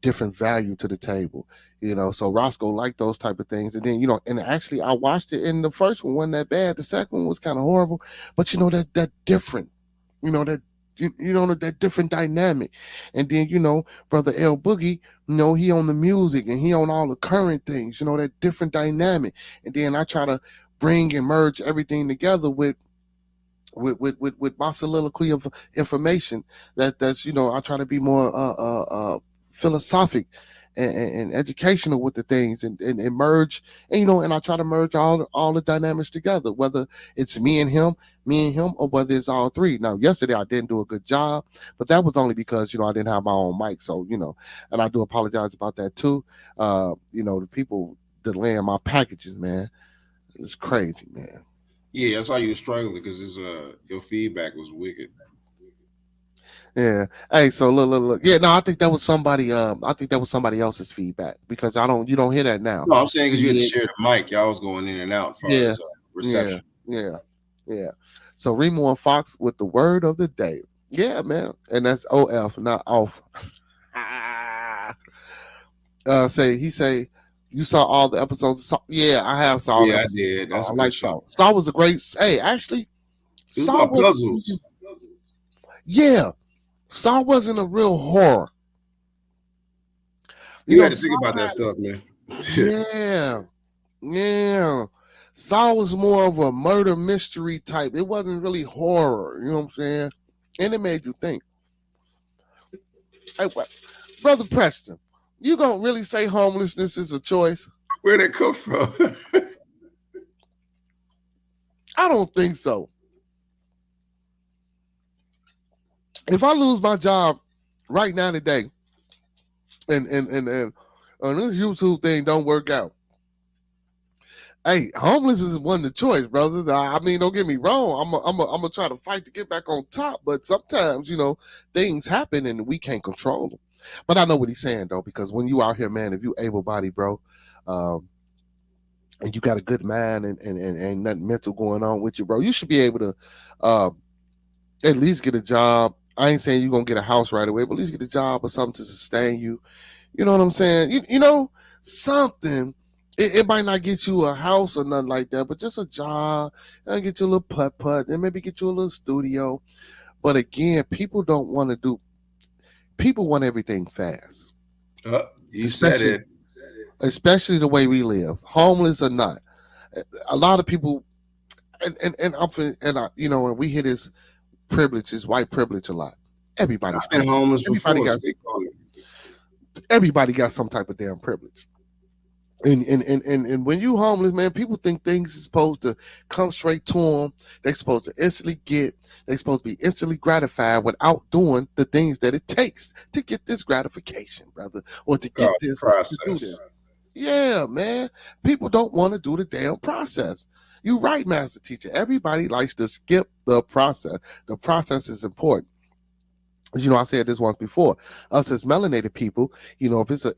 different value to the table. You know, so Roscoe liked those type of things. And then, you know, and actually I watched it, and the first one wasn't that bad. The second one was kind of horrible. But you know, that different. You know, that different dynamic. And then, you know, Brother L Boogie, you know, he on the music and he on all the current things, you know, that different dynamic. And then I try to bring and merge everything together with my soliloquy of information. That's, you know, I try to be more philosophic and educational with the things, and merge, and you know, and I try to merge all the dynamics together, whether it's me and him, or whether it's all three. Now, yesterday I didn't do a good job, but that was only because, you know, I didn't have my own mic. So, you know, and I do apologize about that too. You know, the people delaying my packages, man, it's crazy, man. Yeah, that's how you were struggling, because your feedback was wicked. Yeah. Hey, so look. Yeah, no, I think that was somebody. I think that was somebody else's feedback, because you don't hear that now. No, I'm saying because you had to share the mic. Y'all was going in and out as far as reception. Yeah. So Remo and Fox with the word of the day. Yeah, man, and that's OF, not off. He say you saw all the episodes. Yeah, I have saw. All the episodes. I did. That's I like Saw. Saw was a great. Hey, actually, Saw was puzzles. Yeah. Saw wasn't a real horror. You had to think about that stuff, man. Yeah. Saw was more of a murder mystery type. It wasn't really horror. You know what I'm saying? And it made you think. Hey, Brother Preston, you gonna really say homelessness is a choice? Where'd it come from? I don't think so. If I lose my job right now today, and this YouTube thing don't work out, hey, homelessness wasn't a choice, brother. I mean, don't get me wrong. I'm gonna try to fight to get back on top, but sometimes, you know, things happen and we can't control them. But I know what he's saying though, because when you out here, man, if you able-bodied, bro, and you got a good mind and nothing mental going on with you, bro, you should be able to at least get a job. I ain't saying you're going to get a house right away, but at least get a job or something to sustain you. You know what I'm saying? You know, something. It might not get you a house or nothing like that, but just a job, and get you a little putt, and maybe get you a little studio. But again, people don't want to do, people want everything fast. You said it. Especially the way we live, homeless or not. A lot of people, and you know, and we hear this privilege, is white privilege a lot. Everybody's been homeless before. Everybody got some type of damn privilege. And when you homeless, man, people think things are supposed to come straight to them. They're supposed to instantly get. They're supposed to be instantly gratified without doing the things that it takes to get this gratification, brother, or to get this process. To do this. Yeah, man. People don't want to do the damn process. You're right, Master Teacher. Everybody likes to skip the process. The process is important. You know, I said this once before. Us as melanated people, you know, if it's a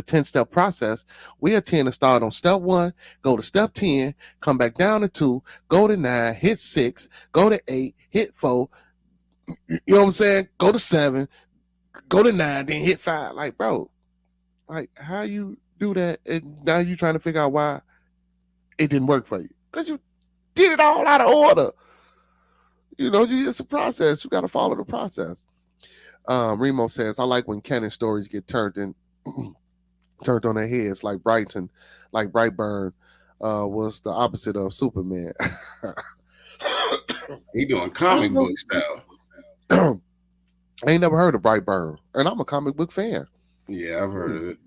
10-step process, we tend to start on step 1, go to step 10, come back down to 2, go to 9, hit 6, go to 8, hit 4. You know what I'm saying? Go to 7, go to 9, then hit 5. Like, bro, like how you do that? And now you trying to figure out why it didn't work for you because you did it all out of order. It's a process. You got to follow the process. Remo says, I like when canon stories get turned on their heads, like Brightburn was the opposite of Superman. He doing comic book style. I ain't never heard of Brightburn, and I'm a comic book fan. Yeah, I've heard of it.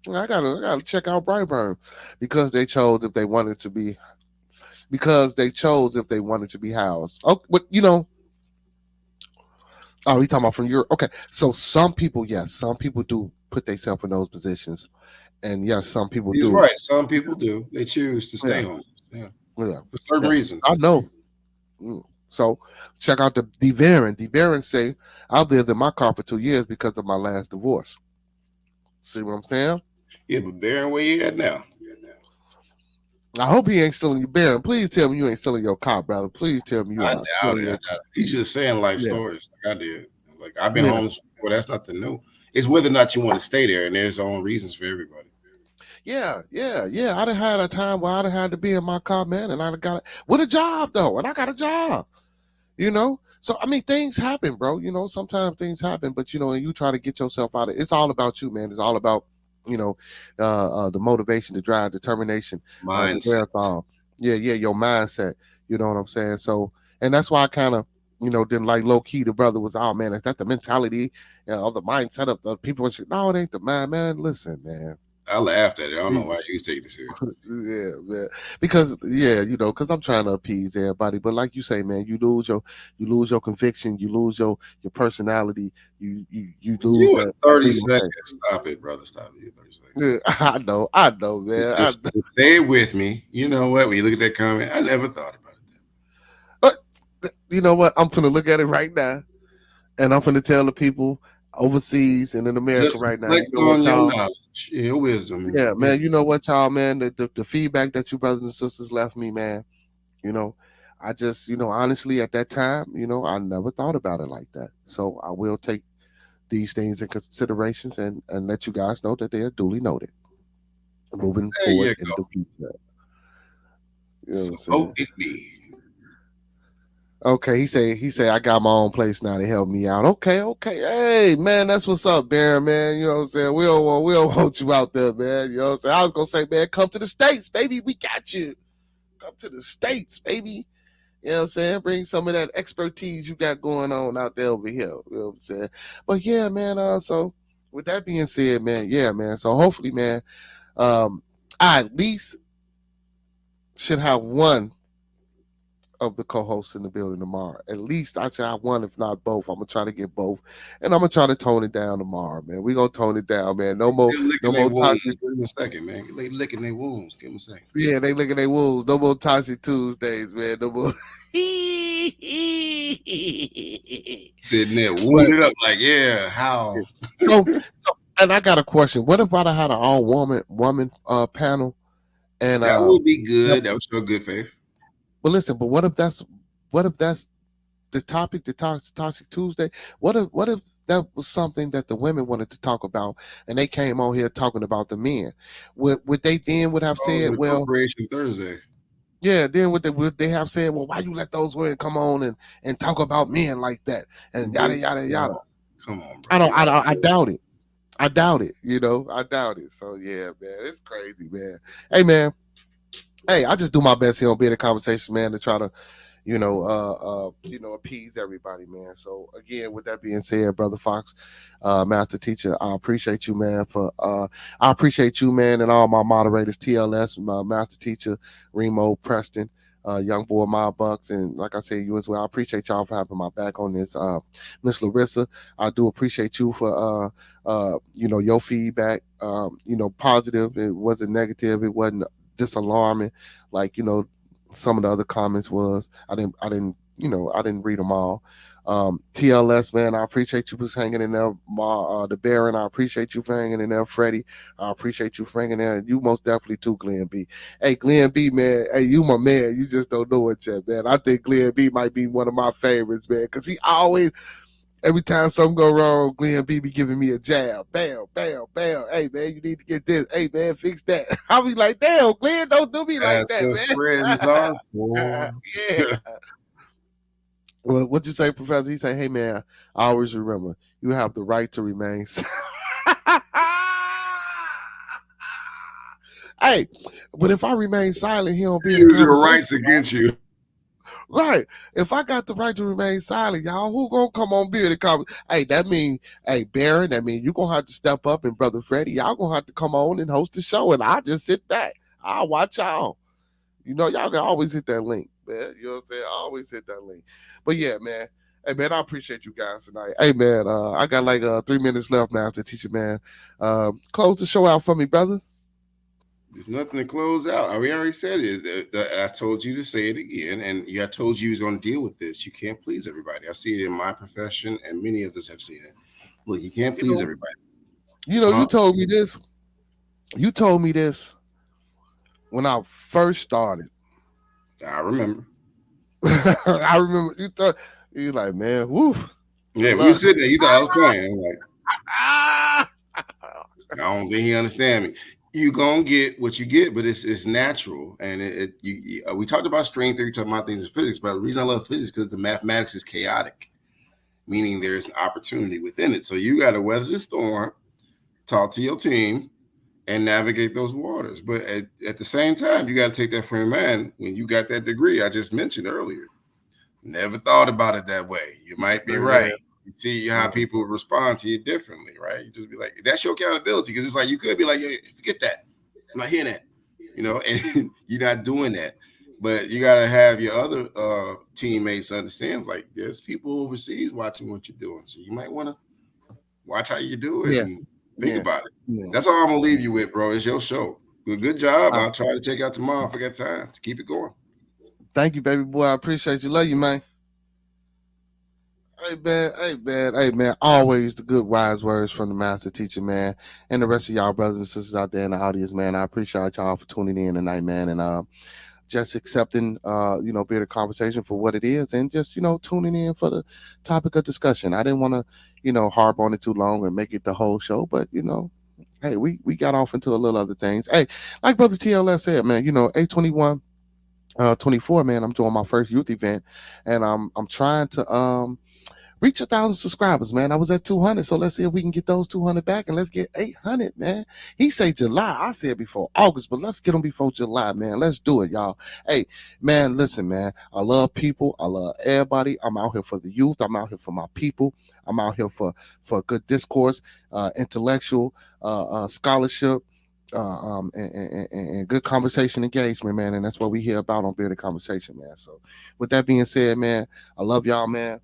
I gotta check out Brightburn because they chose if they wanted to be housed. Oh, but oh, you talking about from Europe? Okay, so some people do put themselves in those positions, and yes, some people do. He's right. Some people do. They choose to stay home. Yeah, for certain reasons. I know. So check out the DeVaron. DeVaron say, I lived in my car for 2 years because of my last divorce. See what I'm saying? Yeah, but Baron, where you at now? I hope he ain't stealing your Baron. Please tell me you ain't stealing your car, brother. Please tell me you I are. doubt it. He's just saying life stories like I did. Like I've been home before. That's nothing new. It's whether or not you want to stay there, and there's own reasons for everybody. Yeah. I done had a time where I done had to be in my car, man, and I done got it with a job though, and I got a job. So I mean, things happen, bro. Sometimes things happen, but and you try to get yourself out of it. It's all about you, man. It's all about the motivation, the drive, determination, mindset. Your mindset. You know what I'm saying? So, and that's why I kind of didn't like low key. The brother was, oh man, is that the mentality of the mindset of the people? No, it ain't the mind, man. Listen, man. I laughed at it. I don't know why you take this serious. Yeah, man. Because because I'm trying to appease everybody. But like you say, man, you lose your conviction, you lose your personality, you lose that 30 seconds. Stop it, brother. Stop it. 30 seconds. Yeah, I know, man. Stay with me. You know what? When you look at that comment, I never thought about it. But you know what? I'm gonna look at it right now, and I'm gonna tell the people overseas and in America just right now. On your knowledge, your wisdom. Yeah, man. You know what, y'all, man? The feedback that you brothers and sisters left me, man. I just, honestly, at that time, I never thought about it like that. So I will take these things in considerations and let you guys know that they are duly noted. Moving forward in the future. So it be. Okay, he say I got my own place now to help me out. Okay. Hey, man, that's what's up, Baron, man. You know what I'm saying? We don't want you out there, man. You know what I'm saying? I was gonna say, man, come to the States, baby. We got you. Come to the States, baby. You know what I'm saying? Bring some of that expertise you got going on out there over here. You know what I'm saying? But yeah, man, so with that being said, man, yeah, man. So hopefully, man, I at least should have one of the co-hosts in the building tomorrow. At least I should have one, if not both. I'm gonna try to get both, and I'm gonna try to tone it down tomorrow, man. We're gonna tone it down, man. No more toxic. Give them a second, man. They licking their wounds. Give them a second. Yeah, they licking their wounds. No more toxic Tuesdays, man. No more. Sitting there wounded up, like, yeah, how? So, and I got a question. What if I had an all woman panel? And that would be good. That would show good faith. But listen, but what if that's the topic, the Toxic Tuesday? What if that was something that the women wanted to talk about, and they came on here talking about the men? Would they then would have said, well, Corporation Thursday? Yeah, then would they have said, well, why you let those women come on and talk about men like that and yada yada yada? Come on, bro. I doubt it. I doubt it. I doubt it. So yeah, man, it's crazy, man. Hey, man. Hey, I just do my best here on Being a Conversation, man, to try to, appease everybody, man. So again, with that being said, Brother Fox, Master Teacher, I appreciate you, man. I appreciate you, man, and all my moderators, TLS, my Master Teacher, Remo, Preston, Young Boy, My Bucks, and like I said, you as well. I appreciate y'all for having my back on this. Miss Larissa, I do appreciate you for your feedback. Positive. It wasn't negative. It wasn't disalarming, like some of the other comments was. I didn't read them all. TLS, man, I appreciate you for hanging in there. The Baron, I appreciate you for hanging in there. Freddie, I appreciate you for hanging there. You most definitely too, Glenn B. Hey, Glenn B, man, hey, you my man. You just don't know it yet, man. I think Glenn B might be one of my favorites, man, because he always, Every time something go wrong, Glenn B be giving me a jab. Bam, bam, bam. Hey, man, you need to get this. Hey, man, fix that. I'll be like, damn, Glenn, don't do me like That's that, what man. friends are for. Yeah. Well, what'd you say, Professor? He say, hey, man, I always remember, you have the right to remain. Hey, but if I remain silent, he don't be in the Use your conversation. rights against you. Right. If I got the right to remain silent, y'all, who gonna come on be in the conversation? Hey, that mean, hey, Baron, that mean you gonna have to step up, and Brother Freddie, y'all gonna have to come on and host the show, and I just sit back. I'll watch y'all. You know, y'all can always hit that link, man. You know what I'm saying? Always hit that link. But yeah, man. Hey, man, I appreciate you guys tonight. Hey, man, I got like 3 minutes left now as the teacher, man. Close the show out for me, brother. There's nothing to close out. We already said it. I told you to say it again, and I told you was going to deal with this. You can't please everybody. I see it in my profession, and many others have seen it. Look, you can't please everybody. You know, you told me this. You told me this when I first started. I remember. I remember you thought you was like, man, woo. Yeah, we were sitting there. You thought I was playing. I'm like, I don't think he understand me. You gonna get what you get, but it's natural. And we talked about string theory, talking about things in physics, but the reason I love physics is because the mathematics is chaotic, meaning there's an opportunity within it. So you got to weather the storm, talk to your team, and navigate those waters. But at the same time, you got to take that frame of mind when you got that degree I just mentioned earlier. Never thought about it that way. You might be right. You see how people respond to you differently, right? You just be like, that's your accountability, because it's like you could be like, hey, forget that. I'm not hearing that, you know, and you're not doing that. But you got to have your other teammates understand, like, there's people overseas watching what you're doing. So you might want to watch how you do it and think about it. Yeah. That's all I'm going to leave you with, bro. It's your show. Good job. I'll try to check out tomorrow if I got time to keep it going. Thank you, baby boy. I appreciate you. Love you, man. Hey, man. Always the good, wise words from the master teacher, man. And the rest of y'all brothers and sisters out there in the audience, man. I appreciate y'all for tuning in tonight, man. And just accepting, Bearded Conversation for what it is, and just, tuning in for the topic of discussion. I didn't want to, harp on it too long and make it the whole show, but, hey, we got off into a little other things. Hey, like Brother TLS said, man, 821, 24, man, I'm doing my first youth event, and I'm trying to reach 1,000 subscribers, man. I was at 200, so let's see if we can get those 200 back, and let's get 800, man. He say July. I said before August, but let's get them before July, man. Let's do it, y'all. Hey, man, listen, man. I love people. I love everybody. I'm out here for the youth. I'm out here for my people. I'm out here for good discourse, intellectual scholarship, and good conversation engagement, man. And that's what we hear about on Bearded Conversation, man. So with that being said, man, I love y'all, man.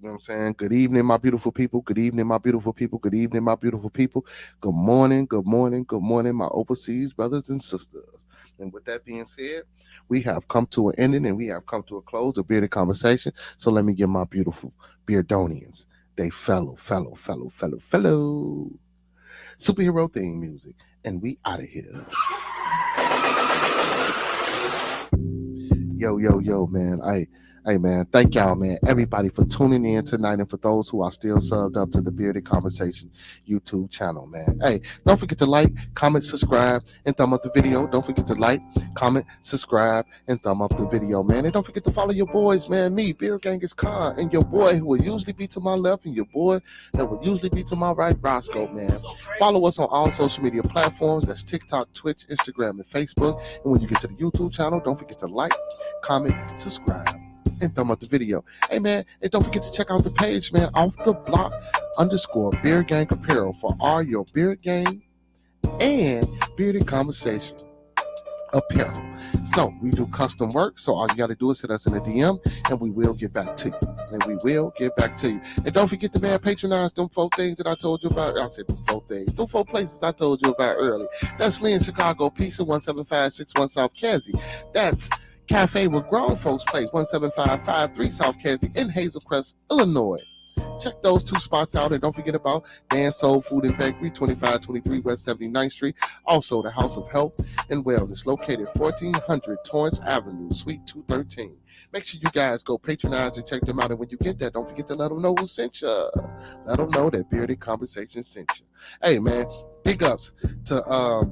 You know what I'm saying? Good evening, my beautiful people. Good evening, my beautiful people. Good evening, my beautiful people. Good morning, my overseas brothers and sisters. And with that being said, we have come to an ending and we have come to a close of Bearded Conversation. So let me give my beautiful Beardonians, they fellow superhero theme music. And we out of here. Yo, man. Hey, man, thank y'all, man, everybody for tuning in tonight, and for those who are still subbed up to the Bearded Conversation YouTube channel, man. Hey, don't forget to like, comment, subscribe, and thumb up the video. Don't forget to like, comment, subscribe, and thumb up the video, man. And don't forget to follow your boys, man, me, Beard Genghis Khan, and your boy who will usually be to my left, and your boy that will usually be to my right, Roscoe, man. Follow us on all social media platforms. That's TikTok, Twitch, Instagram, and Facebook. And when you get to the YouTube channel, don't forget to like, comment, subscribe, and thumb up the video. Hey, man, and don't forget to check out the page, man, off the block _ Beard Gang Apparel for all your Beard Gang and Bearded Conversation apparel. So we do custom work, so all you got to do is hit us in a DM, and we will get back to you. And don't forget to, man, patronize them 4 things that I told you about. I said them 4 things. Them 4 places I told you about earlier. That's Lee in Chicago, Pizza, 17561 South Cassie. That's Cafe where grown folks play, 17553 South Cassie in Hazel Crest, Illinois. check those 2 spots out. And don't forget about Dan Soul Food and Bakery, 2523 West 79th Street. Also, the House of Health and Wellness, located 1400 Torrance Avenue, Suite 213. Make sure you guys go patronize and check them out. And when you get that, don't forget to let them know who sent you. Let them know that Bearded Conversation sent you. Hey, man, big ups to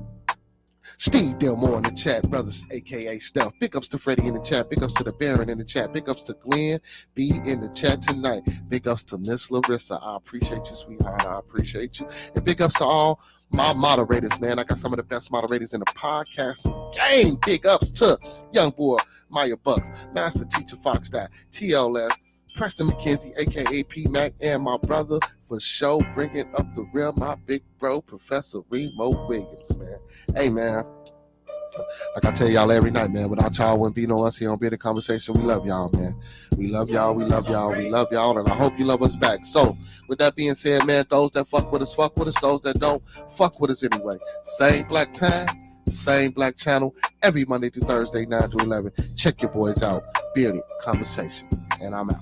Steve Delmore in the chat, brothers, aka Steph. Big ups to Freddie in the chat. Big ups to the Baron in the chat. Big ups to Glenn B in the chat tonight. Big ups to Miss Larissa. I appreciate you, sweetheart. I appreciate you. And big ups to all my moderators, man. I got some of the best moderators in the podcast game. Big ups to Young Boy Maya Bucks, Master Teacher Fox, TLS, Preston McKenzie, aka P Mac, and my brother for show bringing up the real, my big bro, Professor Remo Williams, man. Hey, man, like I tell y'all every night, man, without y'all wouldn't be no us here on Bearded Conversation. We love y'all, man. We love y'all, we love y'all, we love y'all, and I hope you love us back. So, with that being said, man, those that fuck with us, fuck with us. Those that don't, fuck with us anyway. Same black time, same black channel, every Monday through Thursday, 9 to 11. Check your boys out. Bearded Conversation, and I'm out.